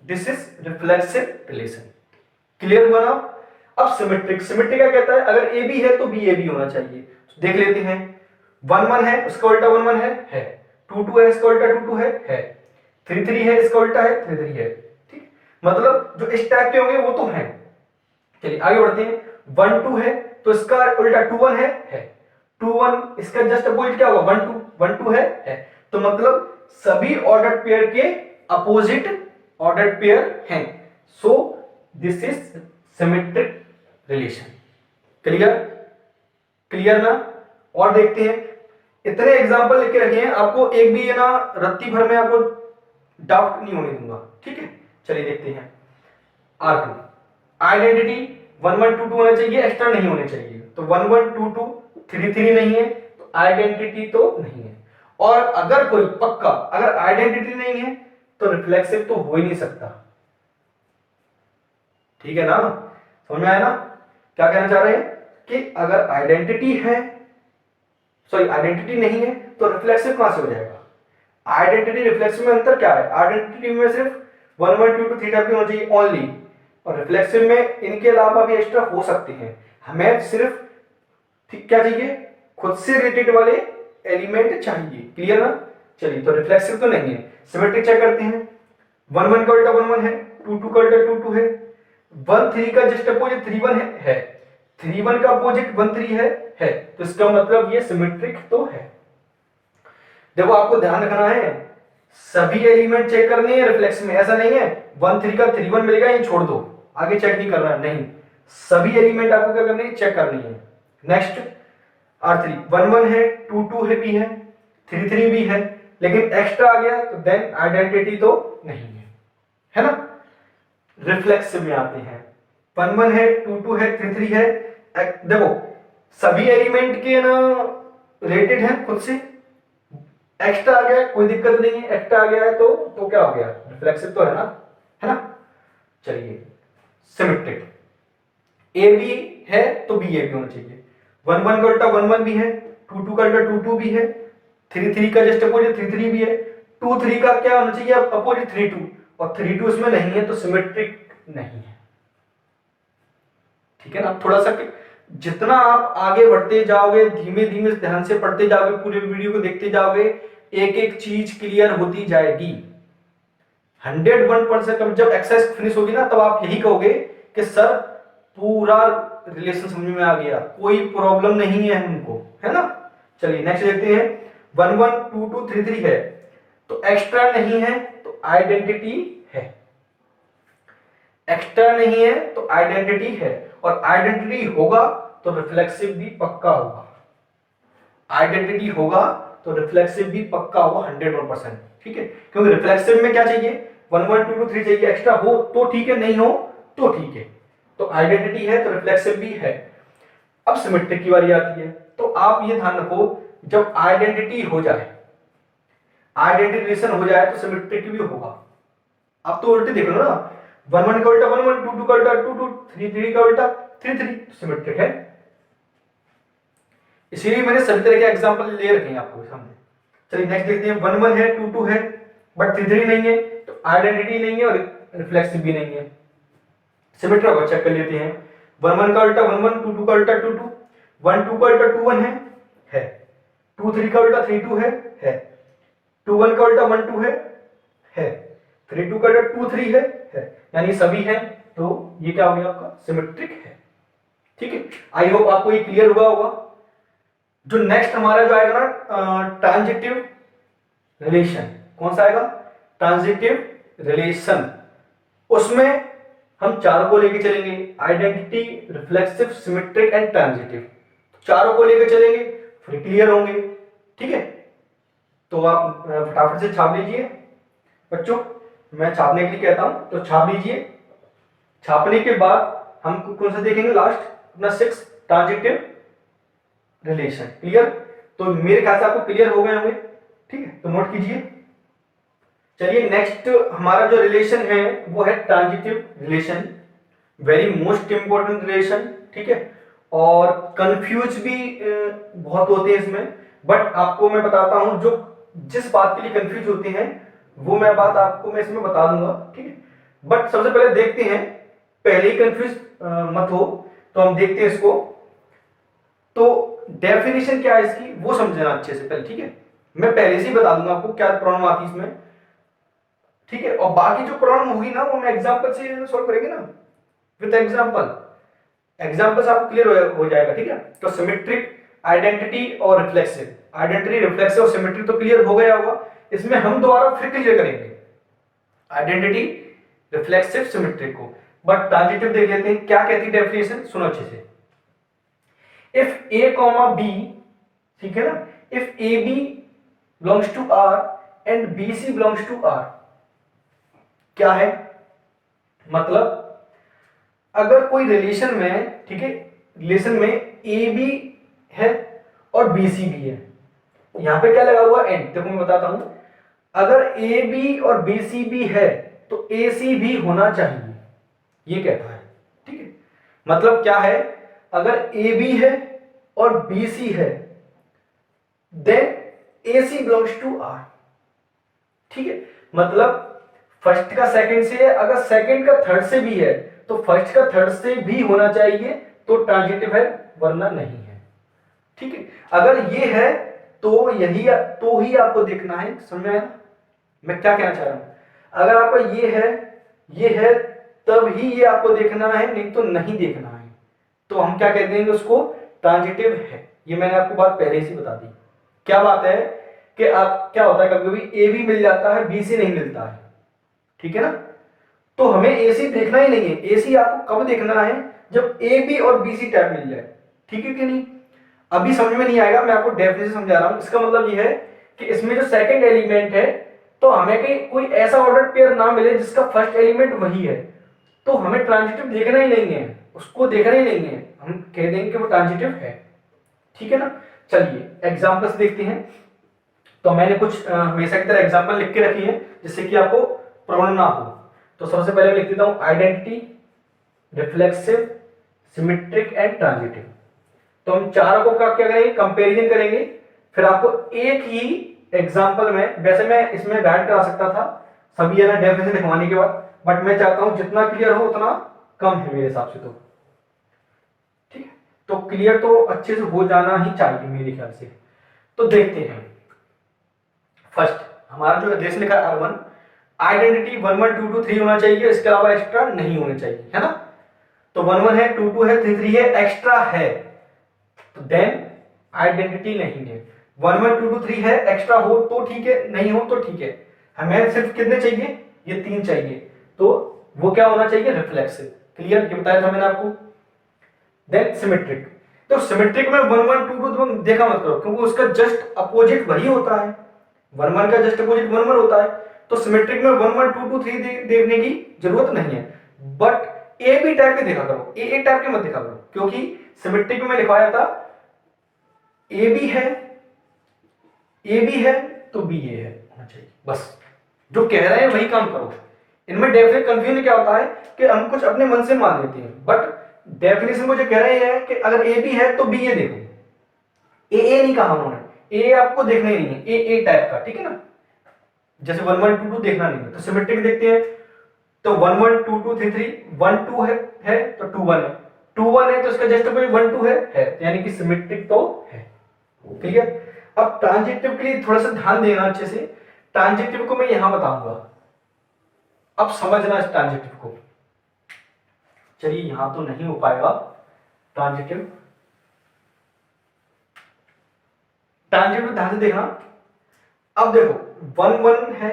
this is reflexive relation. Clear हुआ ना? अब सिमेट्रिक, सिमेट्रिक क्या कहता है, अगर ए बी है तो बी ए भी होना चाहिए। तो देख लेते हैं, 1 1 है उसका उल्टा 1 1 है, 2 2 है इसका उल्टा 2 2 है, 3 3 है इसका उल्टा है, 3 3 है। ठीक, मतलब जो इस टाइप के होंगे वो तो हैं। चलिए आगे बढ़ते हैं, 1 2 है तो इसका उल्टा 2 1 है, 2 1 इसका जस्ट अपोजिट क्या होगा, 1 2 है। तो मतलब सभी ऑर्डर पेयर के अपोजिट ऑर्डर पेयर हैं। So this is symmetric relation. Clear? Clear ना? और देखते हैं, इतने एग्जांपल लिख के रखे हैं, आपको एक भी ये ना रत्ती भर में आपको डाउट नहीं होने दूंगा। ठीक है, चलिए देखते हैं। R2 आइडेंटिटी 1 1 2 2 होना चाहिए, एक्स्ट्रा नहीं होने चाहिए। तो 1 1 2 2 3 3 नहीं है, तो आइडेंटिटी तो नहीं है। और अगर कोई पक्का, अगर आइडेंटिटी नहीं है तो रिफ्लेक्सिव तो हो ही नहीं सकता। ठीक है ना? समझ में आया ना क्या कहना चाह रहे हैं, कि अगर आइडेंटिटी है, सॉरी आइडेंटिटी नहीं है तो रिफ्लेक्सिव कहां से हो जाएगा। आइडेंटिटी रिफ्लेक्सिव में अंतर क्या है, आइडेंटिटी में सिर्फ 1 1 2 2 3 टाइप की होना चाहिए ओनली, और रिफ्लेक्सिव में इनके अलावा भी एक्स्ट्रा हो सकते हैं। हमें सिर्फ ठीक क्या चाहिए, खुद से रिलेटेड वाले एलिमेंट चाहिए। क्लियर ना? चलिए, तो रिफ्लेक्सिव तो नहीं है। सिमेट्रिक चेक करते हैं, 1 1 का उल्टा 1 1 है, 2 2 का उल्टा 2 2 है, 1 3 का जस्ट अपोजिट 3 1 है, 3 1 का अपोजिट 1 3 है। तो इसका मतलब ये सिमेट्रिक तो है। देखो आपको ध्यान रखना है, सभी एलिमेंट चेक करने हैं रिफ्लेक्स में, ऐसा नहीं है 1 3 का 3 1 मिलेगा ये छोड़ दो, आगे चेक नहीं करना है, नहीं, सभी एलिमेंट आपको क्या करनी है, चेक करनी है। नेक्स्ट R3 1 1 है, 2 2 है भी है, 3 3 भी है, लेकिन एक्स्ट्रा आ गया तो देन आइडेंटिटी तो नहीं है ना? रिफ्लेक्सिव में आते हैं, 1 1 है, 2 2 है, 3 3 है, देखो सभी एलिमेंट के ना रिलेटेड है खुद से, एक्स्ट्रा आ गया कोई दिक्कत नहीं है, एक्स्ट्रा आ गया है तो क्या हो गया, रिफ्लेक्सिव तो है ना? चलिए सिमेट्रिक, ए बी है तो बी ए भी होना चाहिए। 1 1 का उल्टा 1 1 भी है, 2 2 का उल्टा 2 2 भी है, 3 3 का जस्ट अपोजिट 3 3 भी है, 2 3 का क्या होना चाहिए अपोजिट 3 2, और 3 2 इसमें नहीं है तो सिमेट्रिक नहीं है। ठीक है ना। थोड़ा सा जितना आप आगे बढ़ते जाओगे, धीमे धीमे ध्यान से पढ़ते जाओगे, पूरे वीडियो को देखते जाओगे, एक एक चीज क्लियर होती जाएगी। 101% जब एक्सरसाइज फिनिश होगी ना, तब आप यही कहोगे कि सर पूरा रिलेशन समझ में आ गया, कोई प्रॉब्लम नहीं है हमको, है ना। चलिए नेक्स्ट देखते हैं। 1 1 2 2 3 3 है तो एक्स्ट्रा नहीं है तो आइडेंटिटी है। एक्स्ट्रा नहीं है तो आइडेंटिटी है, और आइडेंटिटी होगा तो रिफ्लेक्सिव भी पक्का होगा। आइडेंटिटी होगा तो रिफ्लेक्सिव भी पक्का होगा 101%, ठीक है। क्योंकि रिफ्लेक्सिव में क्या चाहिए, 1 1 2 2 3 चाहिए, एक्स्ट्रा हो तो ठीक है, नहीं हो तो ठीक है। तो आइडेंटिटी है तो रिफ्लेक्सिव भी है। अब सिमेट्रिक की बारी आती है, तो आप ये ध्यान रखो, जब आइडेंटिटी हो जाए, आइडेंटिटी रिलेशन हो जाए तो सिमेट्रिक भी होगा। आप तो उल्टे देख लो ना, 1 1 का उल्टा 1 1, 2 2 का उल्टा 2 2, 3 3 का उल्टा 3 3, सिमेट्रिक है। इसीलिए मैंने सभी तरह के एग्जांपल ले रखे हैं आपको सामने। चलिए नेक्स्ट देखते हैं। 1 1 है, 2 2 है, बट 3 3 नहीं है, तो आइडेंटिटी नहीं है और रिफ्लेक्सिव भी नहीं है। सिमेट्रिक होगा, चेक कर लेते हैं। 1 1 का उल्टा 1 1, 2 2 का उल्टा 2 2, 1 2 का उल्टा 2 1 है, 2 3 का उल्टा 3 2 है, 2 1 का उल्टा 1 2 है, 3 2 का उल्टा 2 3 है, यानी सभी है, तो ये क्या हो गया आपका, सिमेट्रिक है, ठीक है। आई होप आपको ये क्लियर हुआ होगा। जो नेक्स्ट हमारा जो आएगा ना, ट्रांजिटिव रिलेशन, कौन सा आएगा, ट्रांजिटिव रिलेशन, उसमें हम चारों को लेके चलेंगे, identity, reflexive, symmetric and transitive, चारों को लेके चलेंगे, फिर क्लियर होंगे, ठीक है। तो आप फटाफट से छाप लीजिए बच्चों, मैं छापने के लिए कहता हूं तो छाप लीजिए। छापने के बाद हम कौन सा देखेंगे लास्ट, अपना 6 ट्रांजिटिव रिलेशन, क्लियर। तो मेरे ख्याल से आपको क्लियर हो गए होंगे, ठीक है, तो नोट कीजिए। चलिए नेक्स्ट हमारा जो रिलेशन है वो है transitive relation, very most important relation, ठीक है। और कंफ्यूज भी बहुत होते हैं इसमें, बट आपको मैं बताता हूं, जो जिस बात के लिए कंफ्यूज होते हैं वो मैं बात आपको मैं इसमें बता दूंगा, ठीक है। बट सबसे पहले देखते हैं, पहले ही कंफ्यूज मत हो, तो हम देखते हैं इसको। तो डेफिनेशन क्या है इसकी वो समझना अच्छे से पहले, ठीक है। मैं पहले से ही बता दूंगा आपको क्या प्रॉब्लम आती है इसमें, ठीक है। और बाकी जो प्रॉब्लम होगी ना वो मैं एग्जांपल से सॉल्व करेंगे ना, विद एग्जांपल से आपको क्लियर हो जाएगा, ठीक है। तो सिमेट्रिक, आइडेंटिटी और रिफ्लेक्सिव, आइडेंटिटी, रिफ्लेक्सिव और सिमेट्रिक तो क्लियर हो गया होगा। इसमें हम दोबारा फिर क्लियर करेंगे आइडेंटिटी, रिफ्लेक्सिव, सिमेट्रिक को। बट ट्रांजिटिव देख लेते हैं क्या कहती है डेफिनेशन, सुनो अच्छे से। इफ ए कॉमा बी, ठीक है ना, if a b belongs to R and b c belongs to R, क्या है मतलब, अगर कोई रिलेशन में, ठीक है, रिलेशन में ए बी है और बी सी भी है, यहां पे क्या लगा हुआ एंड, देखो मैं बताता हूं, अगर ए बी और बी सी भी है तो ए सी भी होना चाहिए, ये कहता है, ठीक है। मतलब क्या है, अगर ए बी है और बी सी है then a c belongs to R, ठीक है। मतलब फर्स्ट का सेकंड से है, अगर सेकंड का थर्ड से भी है तो फर्स्ट का थर्ड से भी होना चाहिए, तो ट्रांजिटिव है, वरना नहीं है, ठीक है। अगर ये है तो यही, तो ही आपको देखना है, समझ में आया मैं क्या कहना चाह रहा हूं। अगर आपका ये है तब ही ये आपको देखना है, नहीं तो नहीं देखना है। तो हम क्या कहते हैं, उसको ट्रांजिटिव है। ये मैंने आपको बात पहले से बता दी। क्या बात है कि आप क्या होता है, कभी कभी ए बी मिल जाता है, बी सी नहीं मिलता है, ठीक है ना। तो हमें ए सी देखना ही नहीं है। ए सी आपको कब देखना है, जब ए बी और बी सी टैब मिल जाए, ठीक है कि नहीं। अभी समझ में नहीं आएगा, मैं आपको डेफिनेशन समझा रहा हूं। इसका मतलब ये है कि इसमें जो सेकंड एलिमेंट है, तो हमें कहीं कोई ऐसा ऑर्डर पेयर ना मिले जिसका फर्स्ट एलिमेंट वही है, तो हमें ट्रांजिटिव देखना ही नहीं है, उसको देखना ही नहीं है, हम कह देंगे कि वो ट्रांजिटिव है, ठीक है ना। चलिए एग्जांपल्स देखते हैं। तो मैंने कुछ हमेशा की तरह एग्जांपल लिख के रखी है जिससे कि आपको प्रॉब्लम ना हो। तो सबसे पहले मैं लिख देता हूं identity, reflexive, symmetric and transitive. तो हम चारों को क्या करेंगे, कंपैरिजन करेंगे। फिर आपको एक ही एग्जांपल में, वैसे मैं इसमें ऐड करा सकता था सभी है ना डेफिनेशन लिखवाने के बाद, बट मैं चाहता हूं जितना क्लियर हो उतना कम है मेरे हिसाब से। तो तो क्लियर तो अच्छे से हो जाना ही चाहिए मेरे ख्याल से। तो देखते हैं, फर्स्ट हमारा जो एड्रेस लिखा है R1, आइडेंटिटी 1 1 2 2 3 होना चाहिए, इसके अलावा एक्स्ट्रा नहीं होने चाहिए, है ना। तो 1 1 है, 2 2 है, 3 3 है, एक्स्ट्रा है तो देन आइडेंटिटी नहीं है। 1 1 2 2 3 है, एक्स्ट्रा हो तो ठीक है, नहीं हो तो ठीक है। हमें सिर्फ कितने चाहिए, ये 3 चाहिए, तो वो क्या होना चाहिए, रिफ्लेक्सिव। क्लियर, ये बताया था मैंने आपको। देन सिमेट्रिक, तो सिमेट्रिक में 1 1 2 2 तुम देखा मत करो, क्योंकि उसका जस्ट अपोजिट वही होता है, 1 1 का जस्ट अपोजिट 1 1 होता है। तो सिमेट्रिक में 1 1 2 2 3 देखने की जरूरत नहीं है, बट ए बी टाइप के देखा करो, ए टाइप के मत देखा करो, क्योंकि सिमेट्रिक में लिखवाया था ए बी है, ए बी है तो बी ए है होना चाहिए, बस जो कह रहे हैं वही काम करो। इनमें डेफिनेट कंफ्यूजन क्या होता है कि हम कुछ अपने मन से मान लेते हैं, बट डेफिनेशन में जो कह रहे हैं कि अगर ए बी है तो बी ए देखो, ए नहीं कहा उन्होंने, ए आपको देखना ही नहीं है, ए टाइप का, ठीक है ना। जैसे 1 1 2 2 देखना नहीं है, तो सिमेट्रिक देखते हैं, तो 1 1 2 2 3 3 1 2 है तो 2 1 है, 2 1 है तो इसका जस्ट अपोजिट 1 2 है, यानी कि सिमेट्रिक तो है। क्लियर। अब ट्रांजिटिव के लिए थोड़ा सा ध्यान देना अच्छे से, ट्रांजिटिव को मैं यहां बताऊंगा, अब समझना इस ट्रांजिटिव को। चलिए यहां तो नहीं हो पाएगा ट्रांजिटिव, ट्रांजिटिव ध्यान से देखना। अब देखो 1 1 है,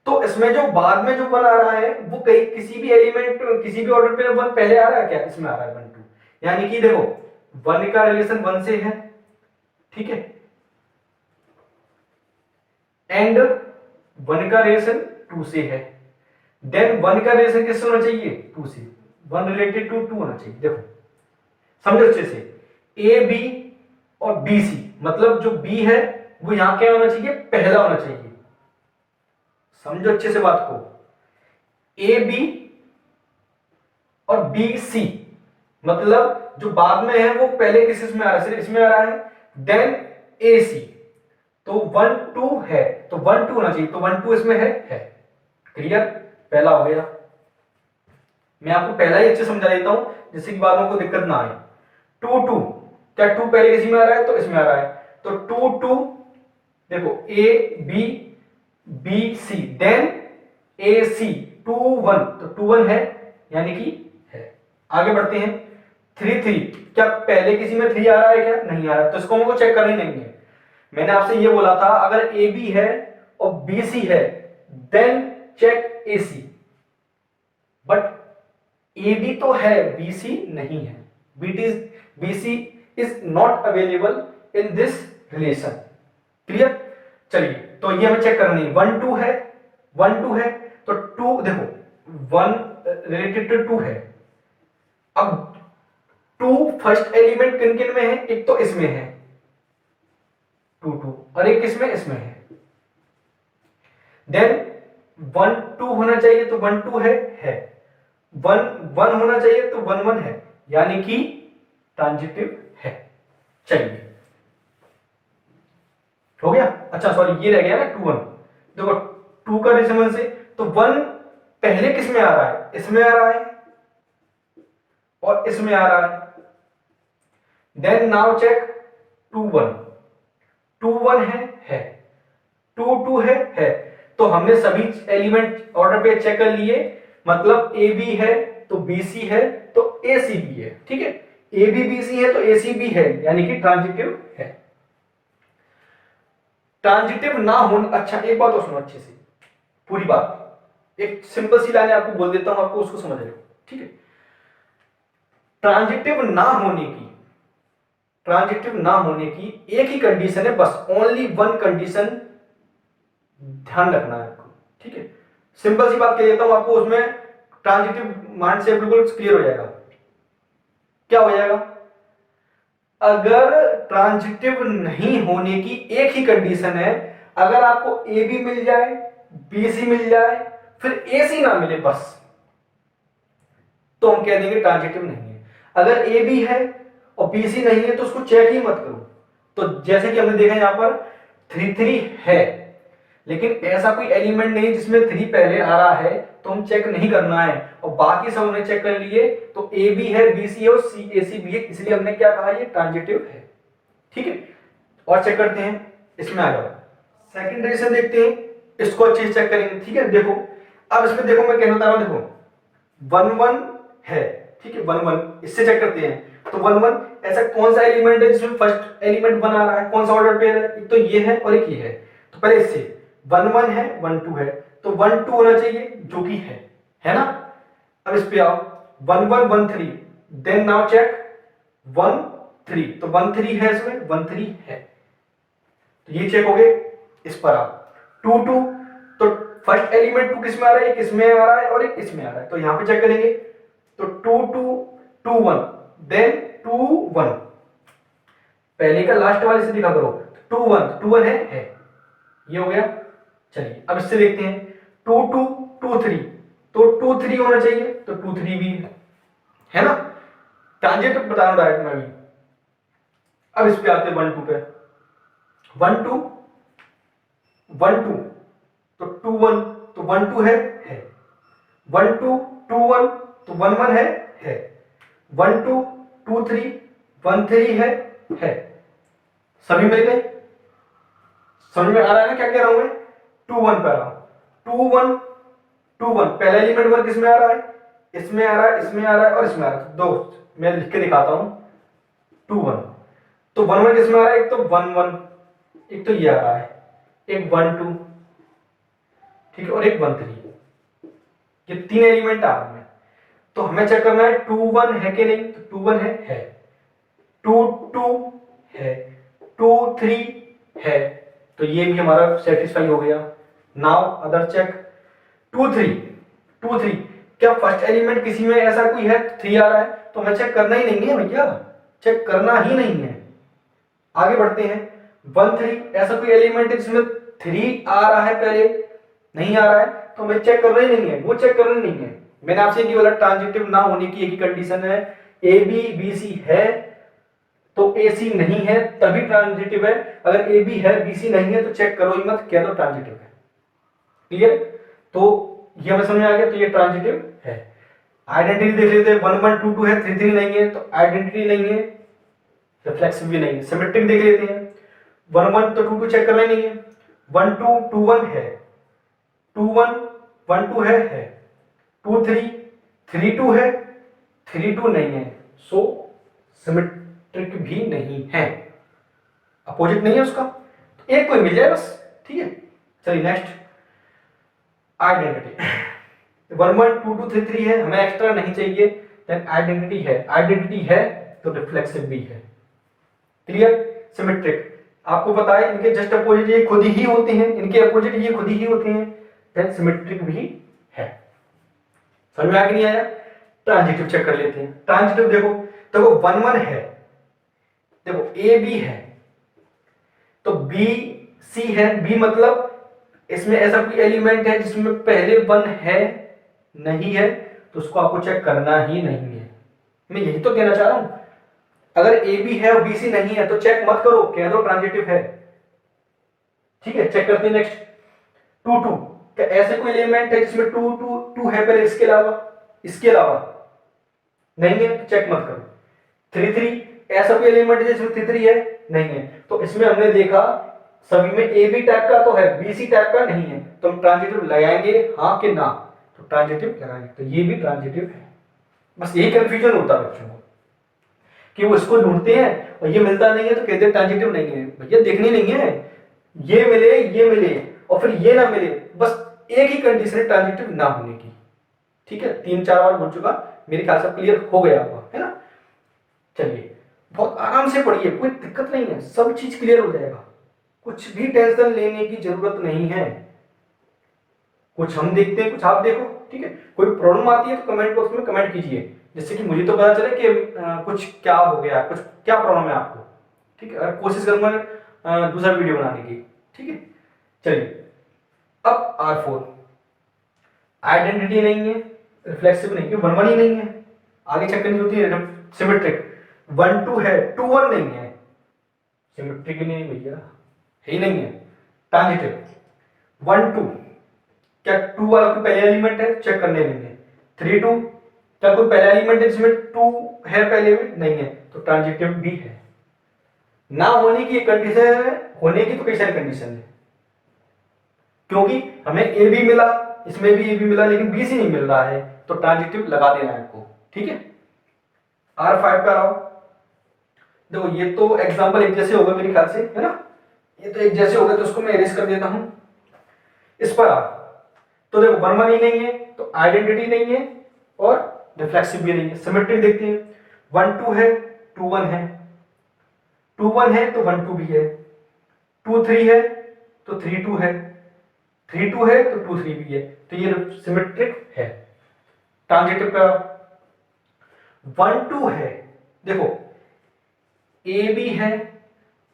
तो इसमें जो बाद में जो 1 आ रहा है वो कहीं किसी भी एलिमेंट किसी भी ऑर्डर पे 1 पहले आ रहा है क्या, इसमें आ रहा है 1 2, यानी कि देखो 1 का रिलेशन 1 से है, ठीक है, एंड 1 का रिलेशन 2 से है, देन 1 का रिलेशन किससे होना चाहिए, 2 से, 1 रिलेटेड टू 2 होना चाहिए। देखो समझो अच्छे से, ए बी और बी सी, मतलब जो बी है वो यहां क्या होना चाहिए, पहला होना चाहिए। समझो अच्छे से बात को, ए बी और बी सी, मतलब जो बाद में है वो पहले किस इसमें आ रहा है, सिर्फ इसमें आ रहा है, देन ए सी, तो 1 2 है तो 1 2 होना चाहिए, तो 1 2 इसमें है। क्लियर, पहला हो गया। मैं आपको पहला ही अच्छे समझा देता हूं जिससे कि बाद में कोई दिक्कत ना आए। 2 2, क्या 2 पहले किसी में आ रहा है, तो इसमें आ रहा है, तो 2 2 देखो a b b c, then a c 2 1, तो 2 1 है यानी कि है। आगे बढ़ते हैं, 3 3, क्या पहले किसी में 3 आ रहा है, क्या नहीं आ रहा, तो इसको हमको चेक करना ही नहीं है। मैंने आपसे ये बोला था अगर ए बी है और बी सी है then check a c, but a b तो है बी सी नहीं है, b c is not available in this relation. Clear, चलिए तो ये हमें चेक करना नहीं, 1 2 है, 1 2 है तो 2 देखो 1 रिलेटेड टू 2 है। अब 2 फर्स्ट एलिमेंट किन किन में है, एक तो इसमें है 2 2 और एक इसमें है, देन 1 2 होना चाहिए तो 1 2 है 1 1 होना चाहिए तो 1 1 है, यानी कि ट्रांजिटिव है। चलिए हो गया, अच्छा सॉरी ये रह गया ना 2 1, देखो 2 का रिलेशन से, तो 1 पहले किस में आ रहा है, इसमें आ रहा है और इसमें आ रहा है, देन नाउ चेक 2 1, 2 1 है 2 2 है, तो हमने सभी एलिमेंट ऑर्डर पे चेक कर लिए, मतलब ए बी है तो बी सी है तो ए सी भी है, ठीक है, ए बी बी सी है तो ए सी भी है, यानी कि ट्रांजिटिव है। ट्रांजिटिव ना होने, अच्छा एक बात और सुनो अच्छे से, पूरी बात, एक सिंपल सी लाइन आपको बोल देता हूं, आपको उसको समझ लो, ठीक है। ट्रांजिटिव ना होने की एक ही कंडीशन है, बस ओनली 1 कंडीशन ध्यान रखना है आपको, ठीक है। सिंपल सी बात कह देता हूं आपको, उसमें ट्रांजिटिव माइंड से बिल्कुल क्लियर हो जाएगा। क्या हो जाएगा, अगर ट्रांजिटिव नहीं होने की एक ही कंडीशन है, अगर आपको ए बी मिल जाए, बी सी मिल जाए, फिर ए सी ना मिले बस, तो हम कह देंगे ट्रांजिटिव नहीं है। अगर ए बी है और बी सी नहीं है तो उसको चेक ही मत करो। तो जैसे कि हमने देखा यहां पर 3 3 है, लेकिन ऐसा कोई एलिमेंट नहीं जिसमें 3 पहले आ रहा है, तो हम चेक नहीं करना है, और बाकी सब हमने चेक कर लिए, तो ए बी है, बी सी है और सी ए सी बी है, इसलिए हमने क्या कहा, ये ट्रांजिटिव है। ठीक है, और चेक करते हैं, इसमें आ जाओ सेकंड रिलेशन देखते हैं, इसको अच्छे से चेक करेंगे। ठीक है, देखो अब इसमें देखो मैं कहना चाह रहा हूं, देखो 1 1 है, ठीक है 1 1, इससे चेक करते हैं। तो 1 1 ऐसा कौन सा एलिमेंट है जिसमें फर्स्ट एलिमेंट 1 आ रहा है, कौन सा ऑर्डर पेयर है, एक तो ये है और एक ये है। तो पहले इससे 1 1 है 1 2 है, तो 1 2 होना चाहिए जो कि है ना। अब इस पे आओ 1 1 1 3, देन नाउ चेक 1 3, तो 1 3 है, इसमें 1 3 है, तो ये चेक हो गए। इस पर आओ 2 2, तो फर्स्ट एलिमेंट 2 किस में आ रहा है, एक इसमें आ रहा है और एक इसमें आ रहा है, तो यहां पे चेक करेंगे। तो 2 2 2 1, देन 2 1, पहले का लास्ट वाले से दिखा करो, 2 1 है, ये हो गया। चलिए अब इससे देखते हैं 2 2 2 3, तो 2 3 होना चाहिए, तो 2 3 भी है ना, ट्रांजिटिव बता रहा हूं डायरेक्ट मैं भी। अब इस पे आते हैं 1 2 पे, 1 2 1 2, तो 2 1, तो 1 2 है 1 2 2 1, तो 1 1 है 1 2 2 3 1 3 है। सभी मिल गए, समझ में आ रहा है ना क्या कह रहा हूं मैं। 2 1 पे आ रहा हूं, 2 1 2 1, पहला एलिमेंट 1 किसमें आ रहा है, इसमें आ रहा है, इसमें आ रहा है और इसमें आ रहा है, दो मैं लिख के दिखाता हूं। 2 1, तो 1 1 किसमें आ रहा है, एक तो 1 1, एक तो ये आ रहा है, एक 1 2, ठीक है, और एक 1 3, ये 3 एलिमेंट आ रहे हैं। तो हमें चेक करना है 2 1 है कि नहीं, तो 2 1 है, 2 2 है, 2 3 है, तो ये भी हमारा सेटिस्फाई हो गया। नाउ अदर चेक 2 3 2 3, क्या फर्स्ट एलिमेंट किसी में ऐसा कोई है 3 आ रहा है, तो हमें चेक करना ही नहीं है भैया, चेक करना ही नहीं है। आगे बढ़ते हैं 1 3, ऐसा कोई एलिमेंट है जिसमें 3 आ रहा है, पहले नहीं आ रहा है, तो हमें चेक करना ही नहीं है, वो चेक करना नहीं है। मैंने आपसे ये बोला ट्रांजिटिव ना होने की एक ही कंडीशन है, ए बी बी सी है तो ए सी नहीं है तभी ट्रांजिटिव है, अगर ए बी है बी सी नहीं है तो चेक करो ही मत, कह दो ट्रांजिटिव है। क्लियर, तो ये हमें समझ में आ गया, तो ये ट्रांजिटिव है। आइडेंटिटी देख लेते हैं, 1 1 2 2 है, 3 3 नहीं है, तो आइडेंटिटी नहीं है, रिफ्लेक्सिव भी नहीं है। सिमेट्रिक देख लेते हैं, 1 1 तो 2 2 चेक करना ही नहीं है, 1 2 2 1 है, 2 1 1 2 है, 2 3 3 2 है, 3 2 नहीं है, सो सिमेट्रिक भी नहीं है, अपोजिट नहीं है उसका, तो एक कोई मिल जाए बस। ठीक है, चलिए नेक्स्ट आइडेंटिटी 1 1 2 2 3 3 है, हमें एक्स्ट्रा नहीं चाहिए, देन आइडेंटिटी है, आइडेंटिटी है तो रिफ्लेक्सिव भी है। क्लियर, सिमेट्रिक आपको पता है इनके जस्ट अपोजिट ये खुद ही होते हैं, इनके अपोजिट ये खुद ही होते हैं, देन सिमेट्रिक भी है। समझ में आ नहीं आया, ट्रांजिटिव चेक कर लेते हैं। ट्रांजिटिव देखो 1 1 है, देखो ए बी है, तो बी सी है, बी मतलब इसमें ऐसा कोई एलिमेंट है जिसमें पहले 1 है नहीं है, तो उसको आपको चेक करना ही नहीं है। मैं यही तो कहना चाह रहा हूं, अगर ए बी है और बी सी नहीं है तो चेक मत करो, कह दो ट्रांजिटिव है। ठीक है, चेक करते हैं नेक्स्ट 2 2, क्या ऐसे कोई एलिमेंट है जिसमें 2 2 2 है पहले, इसके अलावा नहीं है तो चेक मत करो। 3 3, ऐसा कोई एलिमेंट है जिसमें 3 3 है, नहीं है, तो इसमें हमने देखा सभी में ए बी टाइप का तो है, बी सी टाइप का नहीं है, तो हम ट्रांजिटिव लगाएंगे हाँ कि ना, तो ट्रांजिटिव लगाएंगे, तो ये भी ट्रांजिटिव है। बस यही कंफ्यूजन होता है बच्चों को कि वो इसको ढूंढते हैं और ये मिलता नहीं है तो कहते हैं ट्रांजिटिव नहीं है। भैया देखनी नहीं है, ये मिले और फिर ये ना मिले, बस एक ही कंडीशन है ट्रांजिटिव ना होने की। ठीक है, 3 4 बार बोल चुका, मेरे ख्याल से क्लियर हो गया होगा, है ना। चलिए बहुत आराम से पढ़िए, कोई दिक्कत नहीं है, सब चीज क्लियर हो जाएगा, कुछ भी टेंशन लेने की जरूरत नहीं है। कुछ हम देखते हैं, कुछ आप देखो। ठीक है, कोई प्रॉब्लम आती है तो कमेंट बॉक्स में कमेंट कीजिए, जिससे कि मुझे तो पता चले कि कुछ क्या हो गया, कुछ क्या प्रॉब्लम है आपको। ठीक है, कोशिश करूंगा दूसरा वीडियो बनाने की। ठीक है, चलिए अब R4 आइडेंटिटी नहीं है, रिफ्लेक्सिव नहीं है, 1 1 ही नहीं है, आगे चेक करनी होती है। सिमेट्रिक 1 2 है, 2 1 नहीं है, सिमेट्रिक ही नहीं भैया, है ही नहीं है। ट्रांजिटिव 1 2 क्या 2 वाला कोई पहला एलिमेंट है, चेक करने देंगे। 3 2, क्या कोई पहला एलिमेंट है जिसमें 2 है पहले में, नहीं है, तो ट्रांजिटिव भी है। ना होने की कंडीशन है, होने की तो कई सारी कंडीशन है, क्योंकि हमें ए भी मिला, इसमें भी ए भी मिला, लेकिन बी सी नहीं मिल रहा है, तो ट्रांजिटिव लगा देना है आपको, ठीक है। R5 पे आओ। देखो ये तो एग्जांपल एक जैसे होगा मेरे ख्याल से, है ना, ये तो एक जैसे होगा, तो उसको मैं इरेज कर देता हूं। इस पर आ, तो देखो 1 1 ही नहीं है, तो आइडेंटिटी नहीं है, और रिफ्लेक्सिव भी नहीं है। सिमेट्री देखते हैं, 1 2 है, 2 1 है, 2 1 है तो 1 2 भी है, 2 3 है तो 3 2 है, 3 2 है तो 2 3 भी है, तो ये सिमेट्रिक है। ट्रांजिटिव का 1 2 है, देखो ए बी है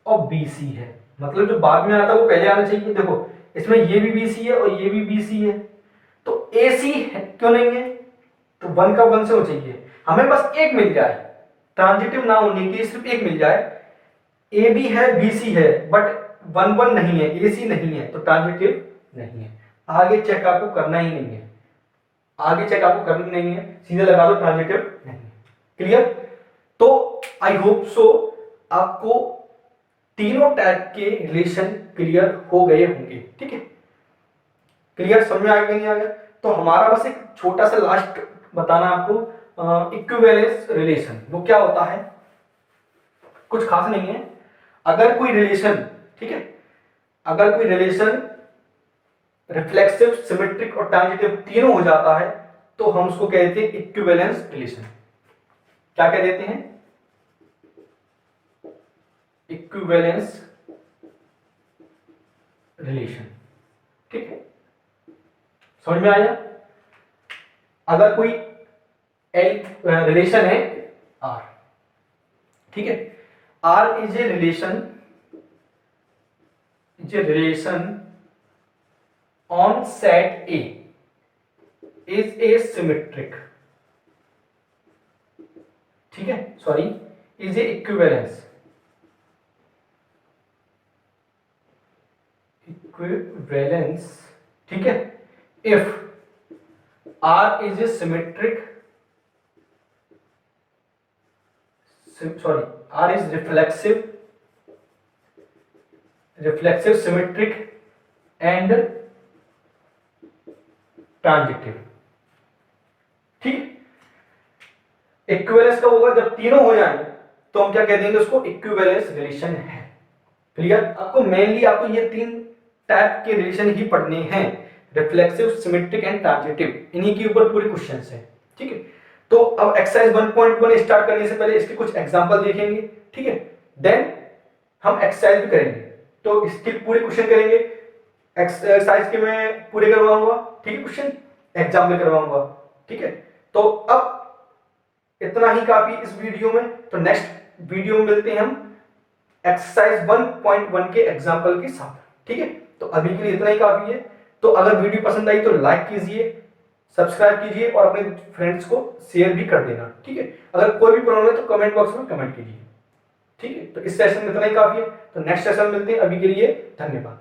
और बी सी है, मतलब जो बाद में आता है वो पहले आना चाहिए। देखो इसमें ये भी बी सी है और ये भी बी सी है, तो ए सी है क्यों नहीं है, तो 1 का 1 से हो चाहिए, हमें बस एक मिल जाए, ट्रांजिटिव ना होने की सिर्फ एक मिल जाए। ए बी है, बी सी है, बट 1 1 नहीं है, ए सी नहीं है, तो ट्रांजिटिव नहीं है। आगे चेक आपको करना ही नहीं है, आगे चेक आपको करनी नहीं है, सीधे लगा दो ट्रांजिटिव नहीं। क्लियर? तो आई होप सो आपको तीनों टाइप के रिलेशन क्लियर हो गए होंगे, ठीक है। क्लियर, समझ में आ गया नहीं आ गया? तो हमारा बस एक छोटा सा लास्ट बताना आपको, इक्विवेलेंस रिलेशन वो क्या होता है, कुछ खास नहीं है। अगर कोई रिलेशन, ठीक है, अगर कोई रिलेशन रिफ्लेक्सिव, सिमेट्रिक और ट्रांजिटिव तीनों हो जाता है, तो हम उसको कहते हैं इक्विवेलेंस रिलेशन। क्या कह देते हैं? इक्विवेलेंस रिलेशन, ठीक है, समझ में आया? अगर कोई रिलेशन है आर, ठीक है, R is a relation on set A is a symmetric, ठीक है, सॉरी, is a equivalence ठीक है, if R is a symmetric, sorry, R is reflexive, symmetric and transitive, ठीक। इक्विवेलेंस कब होगा? जब तीनों हो जाएंगे, तो हम क्या कह देंगे उसको? इक्विवेलेंस रिलेशन है। क्लियर? आपको मेनली आपको ये तीन टाइप के रिलेशन ही पढ़ने हैं, रिफ्लेक्सिव, सिमेट्रिक एंड ट्रांजिटिव, इन्हीं के ऊपर पूरे क्वेश्चंस हैं, ठीक है। तो अब एक्सरसाइज 1.1 स्टार्ट करने से पहले इसके कुछ एग्जांपल देखेंगे, ठीक है, देन हम एक्सरसाइज भी करेंगे, तो इसके पूरे क्वेश्चन करेंगे, एक्सरसाइज के मैं पूरे करवाऊंगा, ठीक है, क्वेश्चन एग्जाम में करवाऊंगा, ठीक है। तो अब इतना ही काफी इस वीडियो में, तो नेक्स्ट वीडियो में मिलते हैं हम एक्सरसाइज 1.1 के एग्जाम्पल के साथ, ठीक है। तो अभी के लिए इतना ही काफी है। तो अगर वीडियो पसंद आई तो लाइक कीजिए, सब्सक्राइब कीजिए और अपने फ्रेंड्स को शेयर भी कर देना, ठीक है। अगर कोई भी प्रॉब्लम है तो कमेंट बॉक्स में कमेंट कीजिए, ठीक है। तो इस सेशन में इतना ही काफी है, तो नेक्स्ट सेशन मिलते हैं, अभी के लिए धन्यवाद।